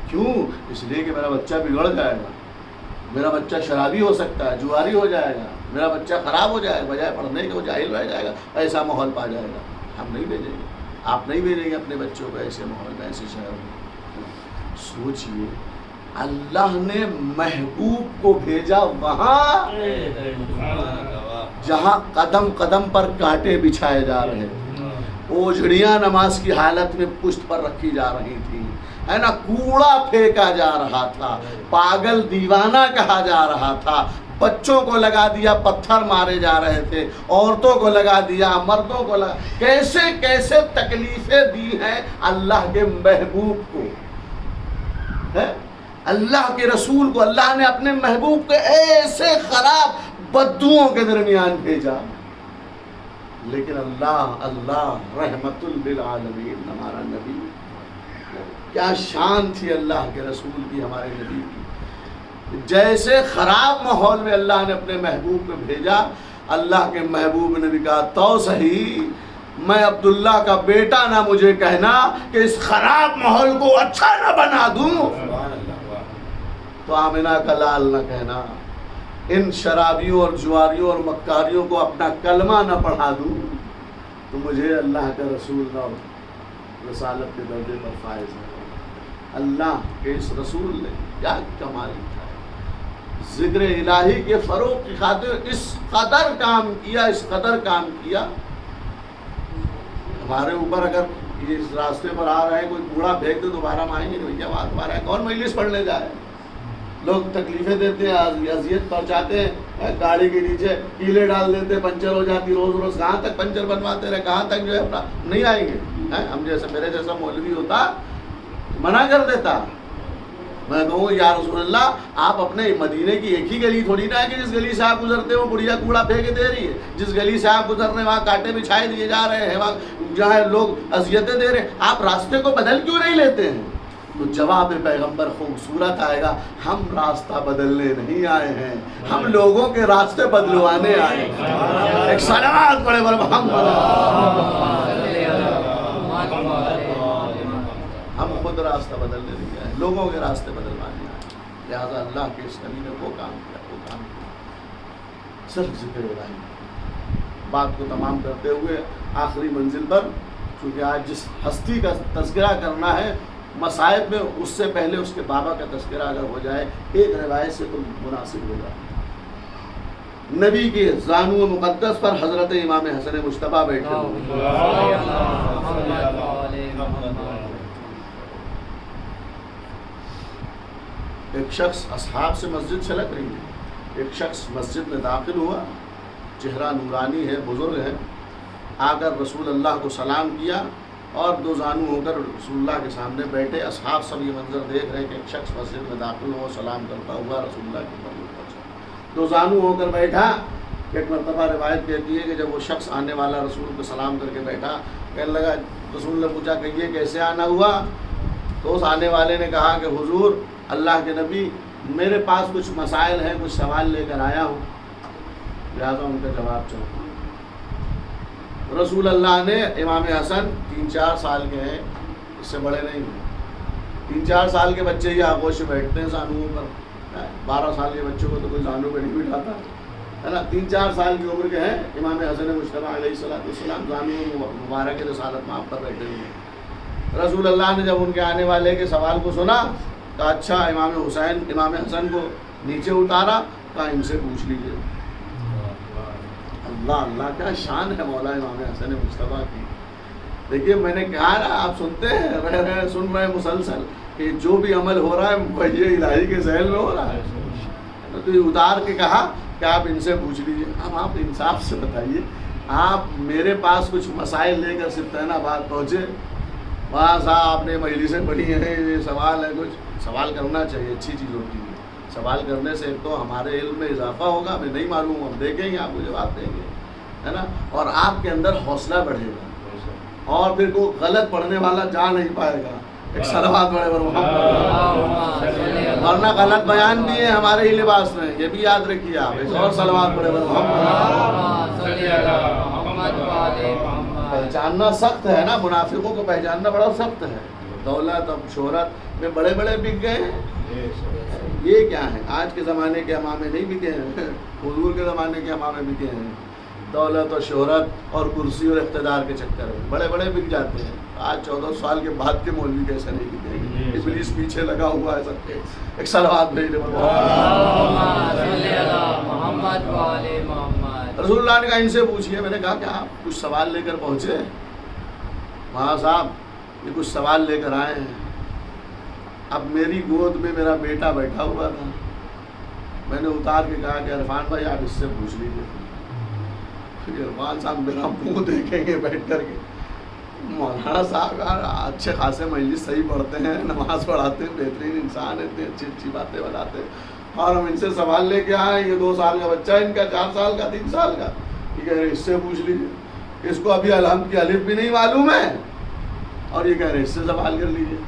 کیوں؟ اس لیے کہ میرا بچہ بگڑ جائے گا، میرا بچہ شرابی ہو سکتا ہے، جواری ہو جائے گا، میرا بچہ خراب ہو جائے گا، بجائے پڑھنے کے وہ جاہل رہ جائے گا، ایسا ماحول پا جائے گا۔ ہم نہیں بھیجیں گے، آپ نہیں بھیجیں گے اپنے بچوں کو ایسے ماحول میں، ایسے شہر میں۔ سوچئے، اللہ نے محبوب کو بھیجا وہاں جہاں قدم قدم پر کانٹے بچھائے جا رہے تھے، اوجھڑیاں نماز کی حالت میں پشت پر رکھی جا رہی تھی، ہے نا، کوڑا پھینکا جا رہا تھا، پاگل دیوانہ کہا جا رہا تھا، بچوں کو لگا دیا پتھر مارے جا رہے تھے، عورتوں کو لگا دیا، مردوں کو لگا، کیسے کیسے تکلیفیں دی ہیں اللہ کے محبوب کو، ہے اللہ کے رسول کو۔ اللہ نے اپنے محبوب کو ایسے خراب بددوؤں کے درمیان بھیجا، لیکن اللہ رحمت للعالمین، ہمارا نبی، کیا شان تھی اللہ کے رسول کی، ہمارے نبی کی۔ جیسے خراب ماحول میں اللہ نے اپنے محبوب کو بھیجا، اللہ کے محبوب نے بھی کہا تو صحیح، میں عبداللہ کا بیٹا نہ مجھے کہنا کہ اس خراب ماحول کو اچھا نہ بنا دوں، تو آمنہ کا لال نہ کہنا، ان شرابیوں اور جواریوں اور مکاریوں کو اپنا کلمہ نہ پڑھا دوں، تو مجھے اللہ کا رسول نہ رسالت کے درجے پر فائز ہے۔ اللہ کے اس رسول نے کیا کمال کیا ہے، ذکر الہی کے فروغ کی خاطر اس قدر کام کیا۔ ہمارے اوپر اگر اس راستے پر آ رہے ہیں، کوئی کوڑا پھینک دے دوبارہ ہم آئیں گے نہیں، بھیا بات ہمارا ہے، کون مجلس پڑھنے جائے؟ لوگ تکلیفیں دیتے ہیں، اذیت پہنچاتے ہیں، گاڑی کے نیچے کیلے ڈال دیتے ہیں، پنچر ہو جاتی، روز کہاں تک پنچر بنواتے رہے، کہاں تک جو ہے اپنا نہیں آئیں گے۔ ہم جیسے میرے جیسا مولوی ہوتا منع کر دیتا، میں کہوں یا رسول اللہ، آپ اپنے مدینے کی ایک ہی گلی تھوڑی نہ ہے کہ جس گلی سے آپ گزرتے ہو بڑھیا کوڑا پھینک دے رہی ہے، جس گلی سے آپ گزر رہے ہیں وہاں کانٹے بچھائے دیے جا رہے ہیں، وہاں جہاں لوگ اذیتیں دے رہے ہیں، آپ راستے کو بدل کیوں نہیں لیتے ہیں؟ تو جواب پیغمبر خوبصورت آئے گا، ہم راستہ بدلنے نہیں آئے ہیں، ہم لوگوں کے راستے بدلوانے آئے ہیں۔ ایک صلوات پڑھے بر محمد۔ ہم خود راستہ بدلنے نہیں آئے، لوگوں کے راستے بدلوانے آئے، لہٰذا اللہ کے اس نبی نے وہ کام کیا، وہ کام کیا۔ صرف ذکر الہی بات کو تمام کرتے ہوئے آخری منزل پر، چونکہ آج جس ہستی کا تذکرہ کرنا ہے مصائب میں، اس سے پہلے اس کے بابا کا تذکرہ اگر ہو جائے ایک روایت سے تو مناسب ہوگا۔ نبی کے زانو مقدس پر حضرت امام حسن مجتبیٰ بیٹھے ہوئے، ایک شخص اصحاب سے مسجد چھلک رہی ہے، ایک شخص مسجد میں داخل ہوا، چہرہ نورانی ہے، بزرگ ہے، آ کر رسول اللہ کو سلام کیا اور دو زانو ہو کر رسول اللہ کے سامنے بیٹھے۔ اصحاب سب یہ منظر دیکھ رہے ہیں کہ ایک شخص مسجد میں داخل ہو، سلام کرتا ہوا رسول اللہ کی خدمت پہنچا، دو زانو ہو کر بیٹھا۔ ایک مرتبہ روایت کہتی ہے کہ جب وہ شخص آنے والا رسول کو سلام کر کے بیٹھا، کہنے لگا، رسول نے پوچھا کہ یہ کیسے آنا ہوا؟ تو اس آنے والے نے کہا کہ حضور اللہ کے نبی، میرے پاس کچھ مسائل ہیں، کچھ سوال لے کر آیا ہوں، لہٰذا ان کا جواب چاہوں۔ رسول اللہ نے، امام حسن 3-4 سال کے ہیں، اس سے بڑے نہیں ہیں، 3-4 سال کے بچے ہی آغوش میں بیٹھتے ہیں زانوؤں پر، 12 سال کے بچوں کو تو کوئی زانو پہ نہیں بٹھاتا ہے نا، 3-4 سال کی عمر کے ہیں امام حسن مجتبیٰ علیہ السلام، زانو مبارک رسالت مآب پر بیٹھے ہوئے ہیں۔ رسول اللہ نے جب ان کے آنے والے کے سوال کو سنا، کہا اچھا، امام حسن کو نیچے اتارا، کہا ان سے پوچھ لیجیے۔ اللہ اللہ، کیا شان ہے مولا امام حسن مجتبیٰ کی۔ دیکھیے میں نے کہا نا، آپ سنتے ہیں، سن رہے ہیں مسلسل کہ جو بھی عمل ہو رہا ہے وحی الہی کے ذہن میں ہو رہا ہے، تو یہ اتار کے کہا کہ آپ ان سے پوچھ لیجیے۔ اب آپ انصاف سے بتائیے، آپ میرے پاس کچھ مسائل لے کر سبطین آباد پہنچے، وہاں صاحب آپ نے مجلسیں پڑھی ہیں، یہ سوال ہے، کچھ سوال کرنا چاہیے، اچھی چیز ہوتی ہے، سوال کرنے سے ایک تو ہمارے علم میں اضافہ ہوگا، ہمیں نہیں معلوم، ہم دیکھیں گے، آپ کو جواب دیں گے، ہے نا، اور آپ کے اندر حوصلہ بڑھے گا، اور پھر کوئی غلط پڑھنے والا جا نہیں پائے گا۔ ایک صلوات بڑے پر محمد، ورنہ غلط بیان بھی ہے ہمارے ہی لباس میں، یہ بھی یاد رکھیے آپ۔ ایک اور صلوات بڑے پر محمد۔ پہچاننا سخت ہے نا، منافقوں کو پہچاننا بڑا سخت ہے۔ دولت اور شہرت میں بڑے بڑے بک گئے ہیں، یہ کیا ہے؟ آج کے زمانے کے امامے نہیں بکے ہیں، حضور کے زمانے کے امامے بکے ہیں، دولت اور شہرت اور کرسی اور اقتدار کے چکر میں بڑے بڑے بک جاتے ہیں۔ آج 14 سال کے بعد کے مولوی کیسے نہیں بکے؟ ابلیس پیچھے لگا ہوا ہے سب کے۔ ایک صلوات بھیجے رسول اللہ نے کہا ان سے پوچھیے۔ میں نے کہا کہ آپ کچھ سوال لے کر پہنچے؟ وہاں صاحب یہ کچھ سوال لے کر آئے ہیں۔ اب میری گود میں میرا بیٹا بیٹھا ہوا تھا، میں نے اتار کے کہا کہ عرفان بھائی آپ اس سے پوچھ لیجیے۔ عرفان صاحب میرا منہ دیکھیں گے بیٹھ کر کے، مولانا صاحب یار اچھے خاصے مجلس صحیح پڑھتے ہیں، نماز پڑھاتے ہیں، بہترین انسان ہے، اتنی اچھی اچھی باتیں بتاتے ہیں، اور ہم ان سے سوال لے کے آئے، یہ 2 سال کا بچہ ہے ان کا، 4 سال کا، 3 سال کا، یہ کہہ رہے اس سے پوچھ لیجیے، اس کو ابھی الحمد کی الف بھی نہیں معلوم ہے، اور یہ کہہ رہے اس سے سوال کر لیجیے۔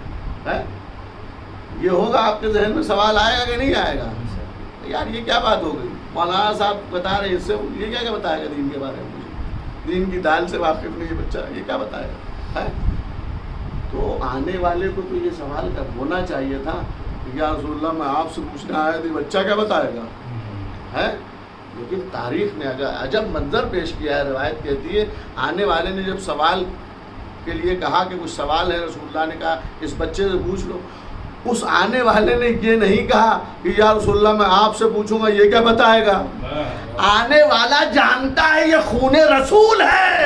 یہ ہوگا آپ کے ذہن میں سوال آئے گا کہ نہیں آئے گا؟ یار یہ کیا بات ہو گئی؟ مولانا صاحب بتا رہے اس سے یہ کیا بتائے گا دین کے بارے میں؟ دین کی دال سے واقف نہیں ہے بچہ، یہ کیا بتائے گا؟ تو آنے والے کو تو یہ سوال ہونا چاہیے تھا کہ یا رسول اللہ میں آپ سے پوچھنے آیا تھا، بچہ کیا بتائے گا؟ ہے لیکن تاریخ نے عجب منظر پیش کیا ہے۔ روایت کہتی ہے آنے والے نے جب سوال کے لیے کہا کہ کچھ سوال ہے، رسول اللہ نے کہا اس بچے سے پوچھ لو۔ اس آنے والے نے یہ نہیں کہا کہ یا رسول اللہ میں آپ سے پوچھوں گا، یہ کیا بتائے گا؟ آنے والا جانتا ہے یہ خون رسول ہے،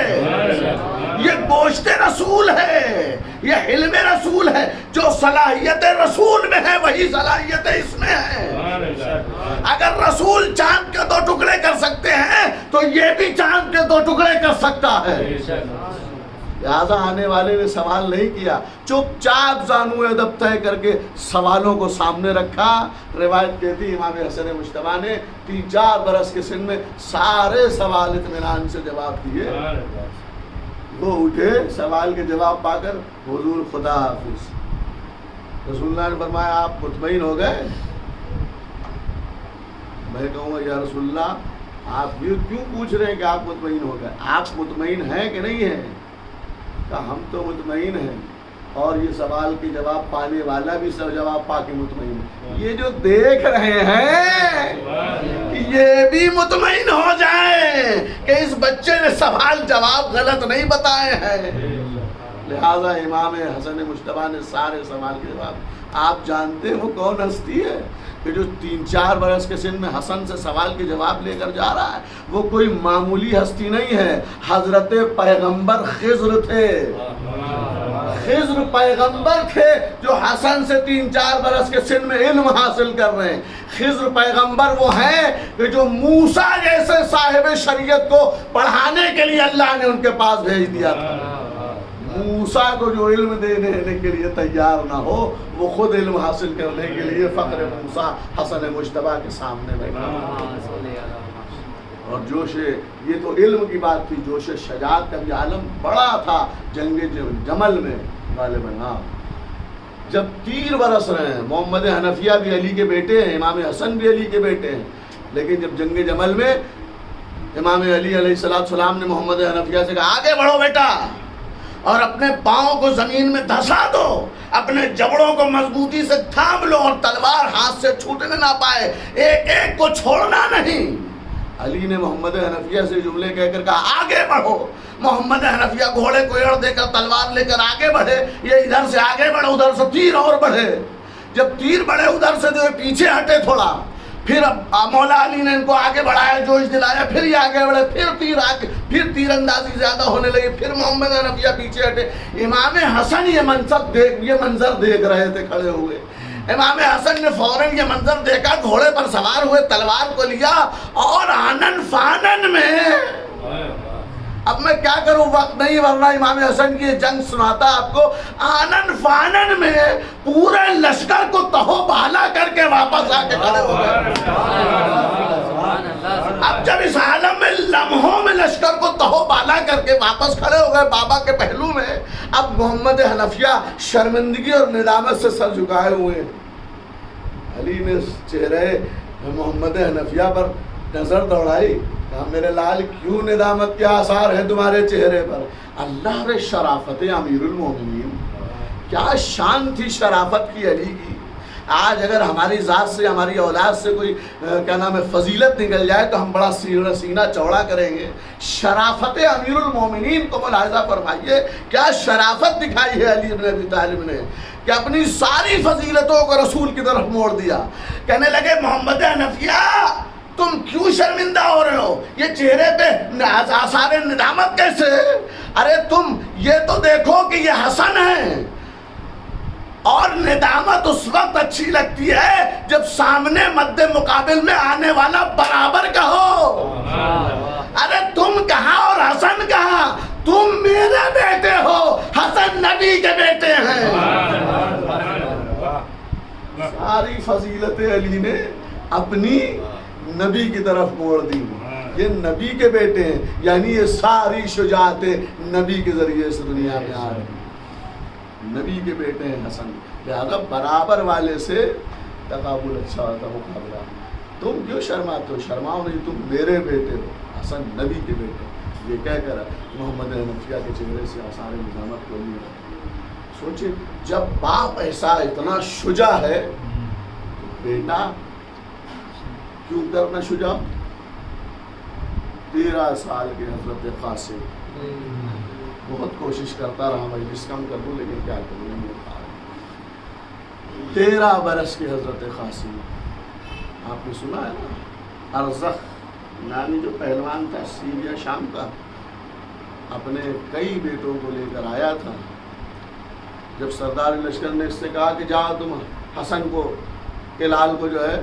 یہ گوشت رسول ہے، یہ علم رسول ہے، جو صلاحیت رسول میں ہے وہی صلاحیت اس میں ہے۔ اگر رسول چاند کے 2 ٹکڑے کر سکتے ہیں تو یہ بھی چاند کے 2 ٹکڑے کر سکتا ہے۔ لہٰذا آنے والے نے سوال نہیں کیا، چپ چاپ زانو ادب طے کر کے سوالوں کو سامنے رکھا۔ روایت کہتی امام حسن مجتبیٰ نے 3-4 برس کے سن میں سارے سوال اطمینان سے جواب دیے۔ وہ اٹھے سوال کے جواب پا کر، حضور خدا حافظ، رسول اللہ نے فرمایا آپ مطمئن ہو گئے؟ میں کہوں گا یا رسول اللہ آپ یہ کیوں پوچھ رہے ہیں کہ آپ مطمئن ہو گئے؟ آپ مطمئن ہیں کہ نہیں ہیں؟ کہ ہم تو مطمئن ہیں، اور یہ سوال کے جواب پانے والا بھی سب جواب پا کے مطمئن ہے۔ یہ جو دیکھ رہے ہیں کہ یہ بھی مطمئن ہو جائیں کہ اس بچے نے سوال جواب غلط نہیں بتائے ہیں، لہذا امام حسن مجتبیٰ نے سارے سوال کے جواب۔ آپ جانتے ہیں وہ کون ہستی ہے کہ جو 3-4 برس کے سن میں حسن سے سوال کے جواب لے کر جا رہا ہے؟ وہ کوئی معمولی ہستی نہیں ہے، حضرت پیغمبر خضر تھے۔ خضر پیغمبر تھے جو حسن سے 3-4 برس کے سن میں علم حاصل کر رہے ہیں۔ خضر پیغمبر وہ ہیں کہ جو موسیٰ جیسے صاحب شریعت کو پڑھانے کے لیے اللہ نے ان کے پاس بھیج دیا تھا۔ موسیٰ کو جو علم دینے کے لیے تیار نہ ہو، وہ خود علم حاصل کرنے کے لیے فخر موسیٰ حسن مجتبیٰ کے سامنے بیٹھا۔ اور جوش، یہ تو علم کی بات تھی، جوش شجاعت کا بھی عالم بڑا تھا جنگ جمل میں غالباً۔ ہاں، جب تیر برس رہے ہیں، محمد حنفیہ بھی علی کے بیٹے ہیں، امام حسن بھی علی کے بیٹے ہیں، لیکن جب جنگ جمل میں امام علی علیہ السلام نے محمد حنفیہ سے کہا آگے بڑھو بیٹا، اور اپنے پاؤں کو زمین میں دھسا دو، اپنے جبڑوں کو مضبوطی سے تھام لو اور تلوار ہاتھ سے چھوٹنے نہ پائے، ایک ایک کو چھوڑنا نہیں۔ علی نے محمد حنفیہ سے جملے کہہ کر کہا آگے بڑھو۔ محمد حنفیہ گھوڑے کو ایڑ دے کر تلوار لے کر آگے بڑھے، یہ ادھر سے آگے بڑھے، ادھر سے تیر اور بڑھے۔ جب تیر بڑھے ادھر سے جو پیچھے ہٹے تھوڑا، پھر مولا علی نے ان کو آگے بڑھایا، جوش دلایا، پھر یہ آگے بڑھے، پھر تیر اندازی زیادہ ہونے لگی، پھر محمد حنفیہ پیچھے ہٹے۔ امام حسن یہ منظر دیکھ رہے تھے کھڑے ہوئے۔ امام حسن نے فوراً یہ منظر دیکھا، گھوڑے پر سوار ہوئے، تلوار کو لیا اور آنن فانن میں، اب میں کیا کروں، وقت نہیں، ورنہ امام حسن کی جنگ سناتا آپ کو، آنن فانن میں پورے لشکر کو تہو بالا کر کے واپس آ کے کھڑے ہو گئے۔ اب جب اس عالم میں لمحوں میں لشکر کو تہو بالا کر کے واپس کھڑے ہو گئے بابا کے پہلو میں، اب محمد حنفیہ شرمندگی اور ندامت سے سر جھکائے ہوئے۔ علی نے چہرے محمد حنفیہ پر نظر دوڑائی، کہا میرے لال کیوں ندامت کے آثار ہیں تمہارے چہرے پر؟ اللہ رے شرافت امیر المومنین، کیا شان تھی شرافت کی علی کی۔ آج اگر ہماری ذات سے، ہماری اولاد سے کوئی کیا نام ہے فضیلت نکل جائے تو ہم بڑا سینہ چوڑا کریں گے۔ شرافت امیر المومنین کو ملاحظہ فرمائیے، کیا شرافت دکھائی ہے علی بن ابی طالب نے کہ اپنی ساری فضیلتوں کو رسول کی طرف موڑ دیا۔ کہنے لگے محمد حنفیہ تم کیوں شرمندہ ہو رہے ہو؟ یہ چہرے پہ آثار ندامت کیسے؟ ارے تم یہ تو دیکھو کہ یہ حسن ہے، اور ندامت اس وقت اچھی لگتی ہے جب سامنے مد مقابل میں آنے والا برابر کا ہو۔ ارے تم کہاں اور حسن کہاں؟ تم میرے بیٹے ہو، حسن نبی کے بیٹے ہیں۔ ساری فضیلت علی نے اپنی نبی کی طرف موڑ دی، یہ نبی کے بیٹے ہیں، یعنی یہ ساری شجاعتیں نبی کے ذریعے سے دنیا میں آ رہی ہیں۔ نبی کے بیٹے ہیں حسن، لہذا برابر والے سے تقابل اچھا ہوتا، مقابلہ۔ تم کیوں شرماتے ہو؟ شرماؤ نہیں، تم میرے بیٹے ہو، حسن نبی کے بیٹے۔ یہ کہہ کر محمد حنفیہ کے چہرے سے آثار ندامت کو نہیں رہا۔ سوچے جب باپ ایسا اتنا شجاع ہے تو بیٹا کیوں کرنا شجاع؟ 13 سال کے حضرت قاسم، بہت کوشش کرتا رہا مجلس کم کر دوں لیکن کیا کروں، نہیں مل پا رہا۔ 13 برس کے حضرت قاسم، آپ نے سنا ہے نا، ارزخ نانی جو پہلوان تھا سیریا شام کا، اپنے کئی بیٹوں کو لے کر آیا تھا۔ جب سردار لشکر نے اس سے کہا کہ جاؤ تم حسن کو کے لال کو جو ہے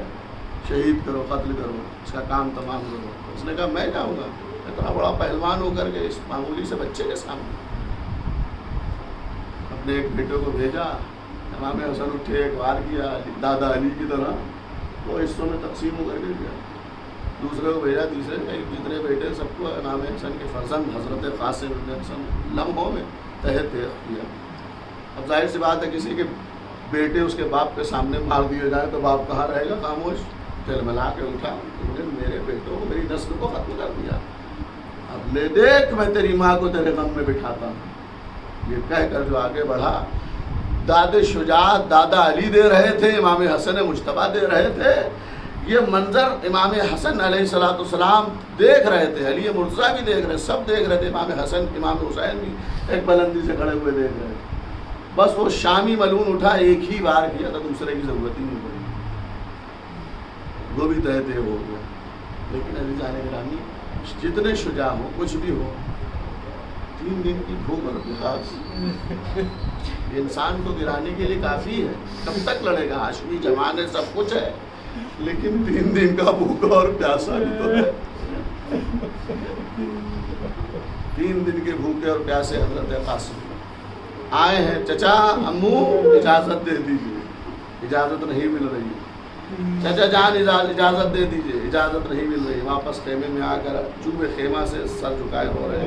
شہید کرو، قتل کرو، اس کا کام تمام کرو، اس نے کہا میں جاؤں گا، اتنا بڑا پہلوان ہو کر کے اس معمولی سے بچے کے سامنے۔ اپنے ایک بیٹے کو بھیجا، امام حسن اٹھے، ایک وار کیا دادا علی کی طرح، وہ حصوں میں تقسیم ہو کر کے گیا۔ دوسرے کو بھیجا، تیسرے، جتنے بیٹے سب کو امام حسن کے فرزند حضرت قاسم بن حسن لمحوں میں تحت کیا۔ اب ظاہر سی بات ہے کسی کے بیٹے اس کے باپ کے سامنے مار دیے جائے تو باپ کہاں رہے گا؟ خاموش. چل ملا کے اٹھا, تم نے میرے بیٹوں کو, میری نسل کو ختم کر دیا, اب لے دیکھ میں تیری ماں کو تیرے غم میں بٹھاتا ہوں. یہ کہہ کر جو آگے بڑھا, داد شجاعت دادا علی دے رہے تھے, امام حسن مجتبیٰ دے رہے تھے. یہ منظر امام حسن علیہ السلام دیکھ رہے تھے, علی مرتضیٰ بھی دیکھ رہے, سب دیکھ رہے تھے. امام حسن امام حسین بھی ایک بلندی سے کھڑے ہوئے دیکھ رہے تھے. بس وہ شامی ملون اٹھا, ایک ہی بار کیا تھا, دوسرے کی ضرورت ہی نہیں پڑی, وہ بھی تہتے ہو گیا. لیکن عزیزان گرامی, جتنے شجاع ہو, کچھ بھی ہو, 3 دن کی بھوک اور پیاس یہ انسان کو گرانے کے لیے کافی ہے. کب تک لڑے گا؟ ہاشمی جوان ہے, سب کچھ ہے, لیکن 3 دن کا بھوکا اور پیاسا بھی تو ہے. 3 دن کے بھوکے اور پیاسے حضرت قاسم آئے ہیں. چچا امو اجازت دے دیجیے. اجازت نہیں مل رہی. چچا جان اجازت دے دیجیے. اجازت نہیں مل رہی. واپس خیمے میں آ کر چوبے خیمہ سے سر جھکائے ہو رہے.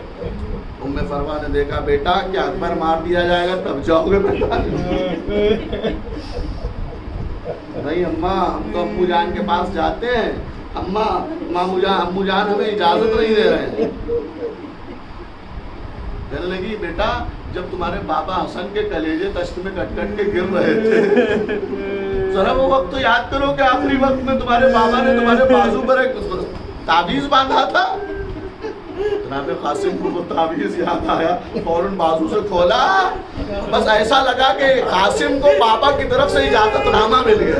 ام فروا نے دیکھا, بیٹا کیا اکبر مار دیا جائے گا تب جاؤ گے بیٹا؟ نہیں اماں, ہم تو امو جان کے پاس جاتے ہیں. امو جان ہمیں اجازت نہیں دے رہے ہیں. کہنے لگی, بیٹا جب تمہارے بابا حسن کے کلیجے تشت میں کٹ کٹ کے گر رہے تھے, ذرا وہ وقت تو یاد کرو کہ آخری وقت میں تمہارے بابا نے تمہارے بازو پر ایک تعویذ باندھا تھا. جناب قاسم کو وہ تعویذ یاد آیا, فوراً بازو سے کھولا. بس ایسا لگا کہ قاسم کو بابا کی طرف سے اجازت نامہ مل گیا.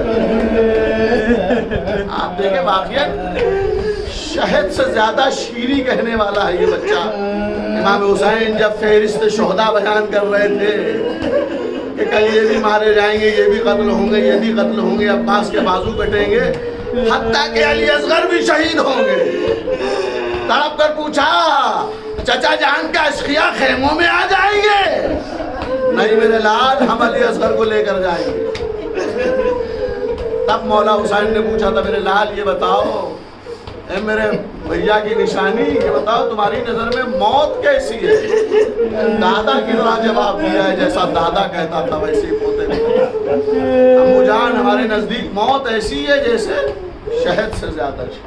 آپ دیکھیں, واقعا شہد سے زیادہ شیریں کہنے والا ہے یہ بچہ. امام حسین جب فہرست شہداء بیان کر رہے تھے کہ کل یہ بھی مارے جائیں گے, یہ بھی قتل ہوں گے, یہ بھی قتل ہوں گے, عباس کے بازو کٹیں گے, حتیٰ کہ علی اصغر بھی شہید ہوں گے, تڑپ کر پوچھا, چچا جان کا اشقیاء خیموں میں آ جائیں گے؟ نہیں میرے لال, ہم علی اصغر کو لے کر جائیں گے. تب مولا حسین نے پوچھا تھا, میرے لال یہ بتاؤ, اے میرے بھیا کی نشانی, یہ بتاؤ تمہاری نظر میں موت کیسی ہے؟ دادا کی طرح جواب دیا ہے, جیسا دادا کہتا تھا ویسے ہی پوتے نے. امو جان, ہمارے نزدیک موت ایسی ہے جیسے شہد سے زیادہ اچھی.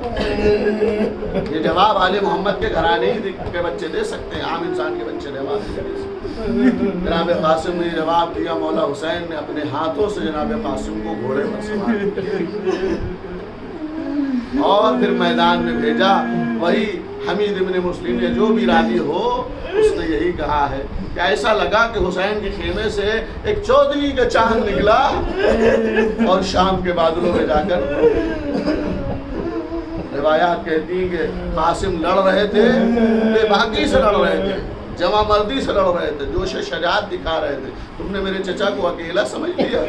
یہ جواب آل محمد کے گھرانے کے بچے دے سکتے ہیں, عام انسان کے بچے جواب نہیں دے سکتے. جناب قاسم نے جواب دیا. مولا حسین نے اپنے ہاتھوں سے جناب قاسم کو گھوڑے پر سوار اور پھر میدان میں بھیجا. وہی حمید ابن مسلم یا جو بھی راوی ہو, اس نے یہی کہا ہے کہ ایسا لگا کہ حسین کے خیمے سے ایک چودھری کا چاند نکلا اور شام کے بادلوں میں جا کر. روایات کہتی ہیں کہ قاسم لڑ رہے تھے, بے باکی سے لڑ رہے تھے, جمع مردی سے لڑ رہے تھے, جوش شجاعت دکھا رہے تھے. تم نے میرے چچا کو اکیلا سمجھ لیا؟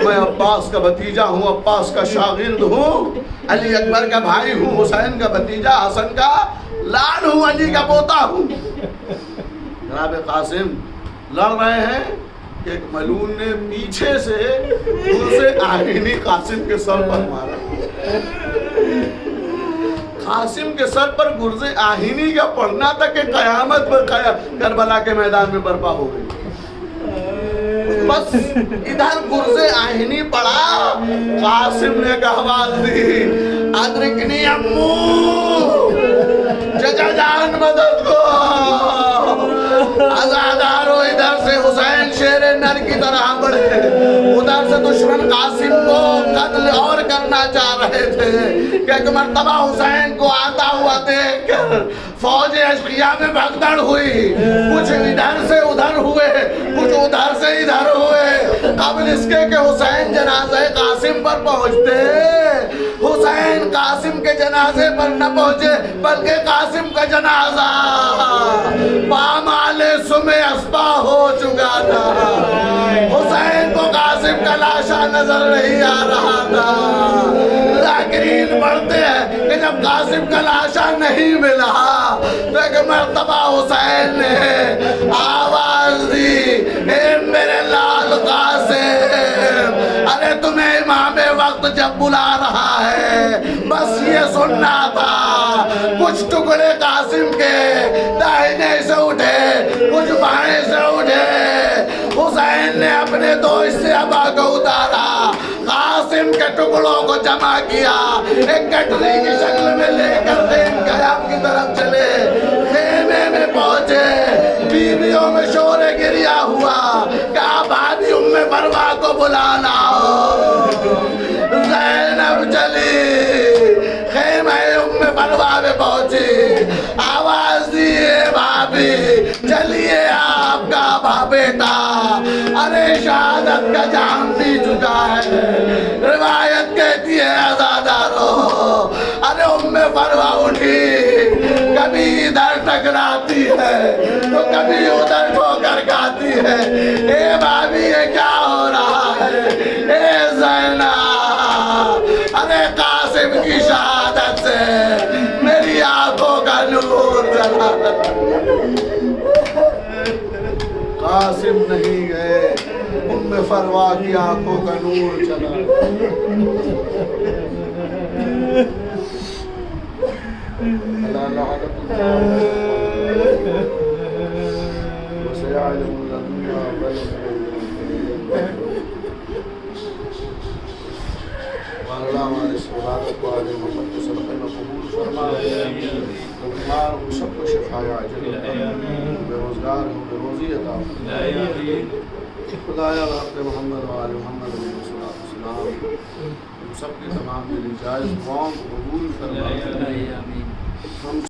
میں عباس کا بھتیجا ہوں, عباس کا شاگرد ہوں, علی اکبر کا بھائی ہوں, حسین کا بھتیجا, حسن کا لال ہوں, علی کا پوتا ہوں. جناب قاسم لڑ رہے ہیں کہ ایک ملون نے پیچھے سے اسے آہینی قاسم کے سر پر مارا. قاسم کے سر پر گرز آہینی کا پڑنا تھا کہ قیامت پر کربلا کے میدان میں برپا ہو گئی. بس ادھر گرز آہینی پڑا, قاسم نے آواز دی, ادرکنی امو, چچا جان مدد کو. ازادارو ادھر سے حسین شیر نر کی طرح بڑھے, ادھر سے دشمن قاسم کو قتل اور کرنا چاہ رہے تھے کہ ایک مرتبہ حسین کو آتا ہوا دیکھ کر فوج اشقیاء میں بھگدڑ ہوئی. کچھ ادھر سے ادھر ہوئے, کچھ ادھر سے ادھر ہوئے. قبل اس کے کہ حسین جنازہ قاسم پر پہنچتے, حسین قاسم کے جنازے پر نہ پہنچے بلکہ قاسم کا جنازہ پامال سمے اسپا ہو چکا تھا. حسین کو قاسم کا لاشا نظر نہیں آ رہا تھا. ذاکرین پڑھتے ہیں کہ جب قاسم کا لاشا نہیں ملا تو ایک مرتبہ حسین نے آواز دی, اے میرے لال قاسم, ارے تمہیں امام وقت جب بلا رہا ہے بس یہ سننا تھا. کچھ ٹکڑے قاسم کے داہنے سے اٹھے, کچھ بائیں سے اٹھے. حسین نے اپنے اپنے دو حصے ابا کو اتارا، قاسم کے ٹکڑوں کو جمع کیا، ایک گٹری کی شکل میں لے کر خیم قیام کی طرف چلے، خیمے میں پہنچے، بیویوں میں شور گریا ہوا، کہا بھابی ام فروا کو بلانا ہو، زینب چلی، خیمہ ام فروا میں پہنچی، آواز دیے بھابی چلیے آپ کا بیٹا ارے شہادت کا جام پی چکا ہے، روایت کہتی ہے عزادارو، ارے ام فروا اٹھی، کبھی ادھر ٹکراتی ہے تو کبھی ادھر ٹھوکر کھاتی ہے، اے بھابی یہ کیا ہو رہا ہے، اے زینب ارے قاسم کی شہادت سے میری آنکھوں کا نور چلا، قاسم نہیں گئے، ام فروا کی آنکھوں کا نور چلا۔ اللہ لعنت وسيعلم الذين اللہ ہمارے سعادت کو عالم محمد کو صدقہ میں قبول فرما، تو بیمار ہوں سب کو شفا عاجل عطا، بے روزگار ہوں بے روزی عطا، خدایا حق محمد و آل محمد علیہ السلام ہم سب کے تمام دلی جائز دعاؤں کو قبول فرما۔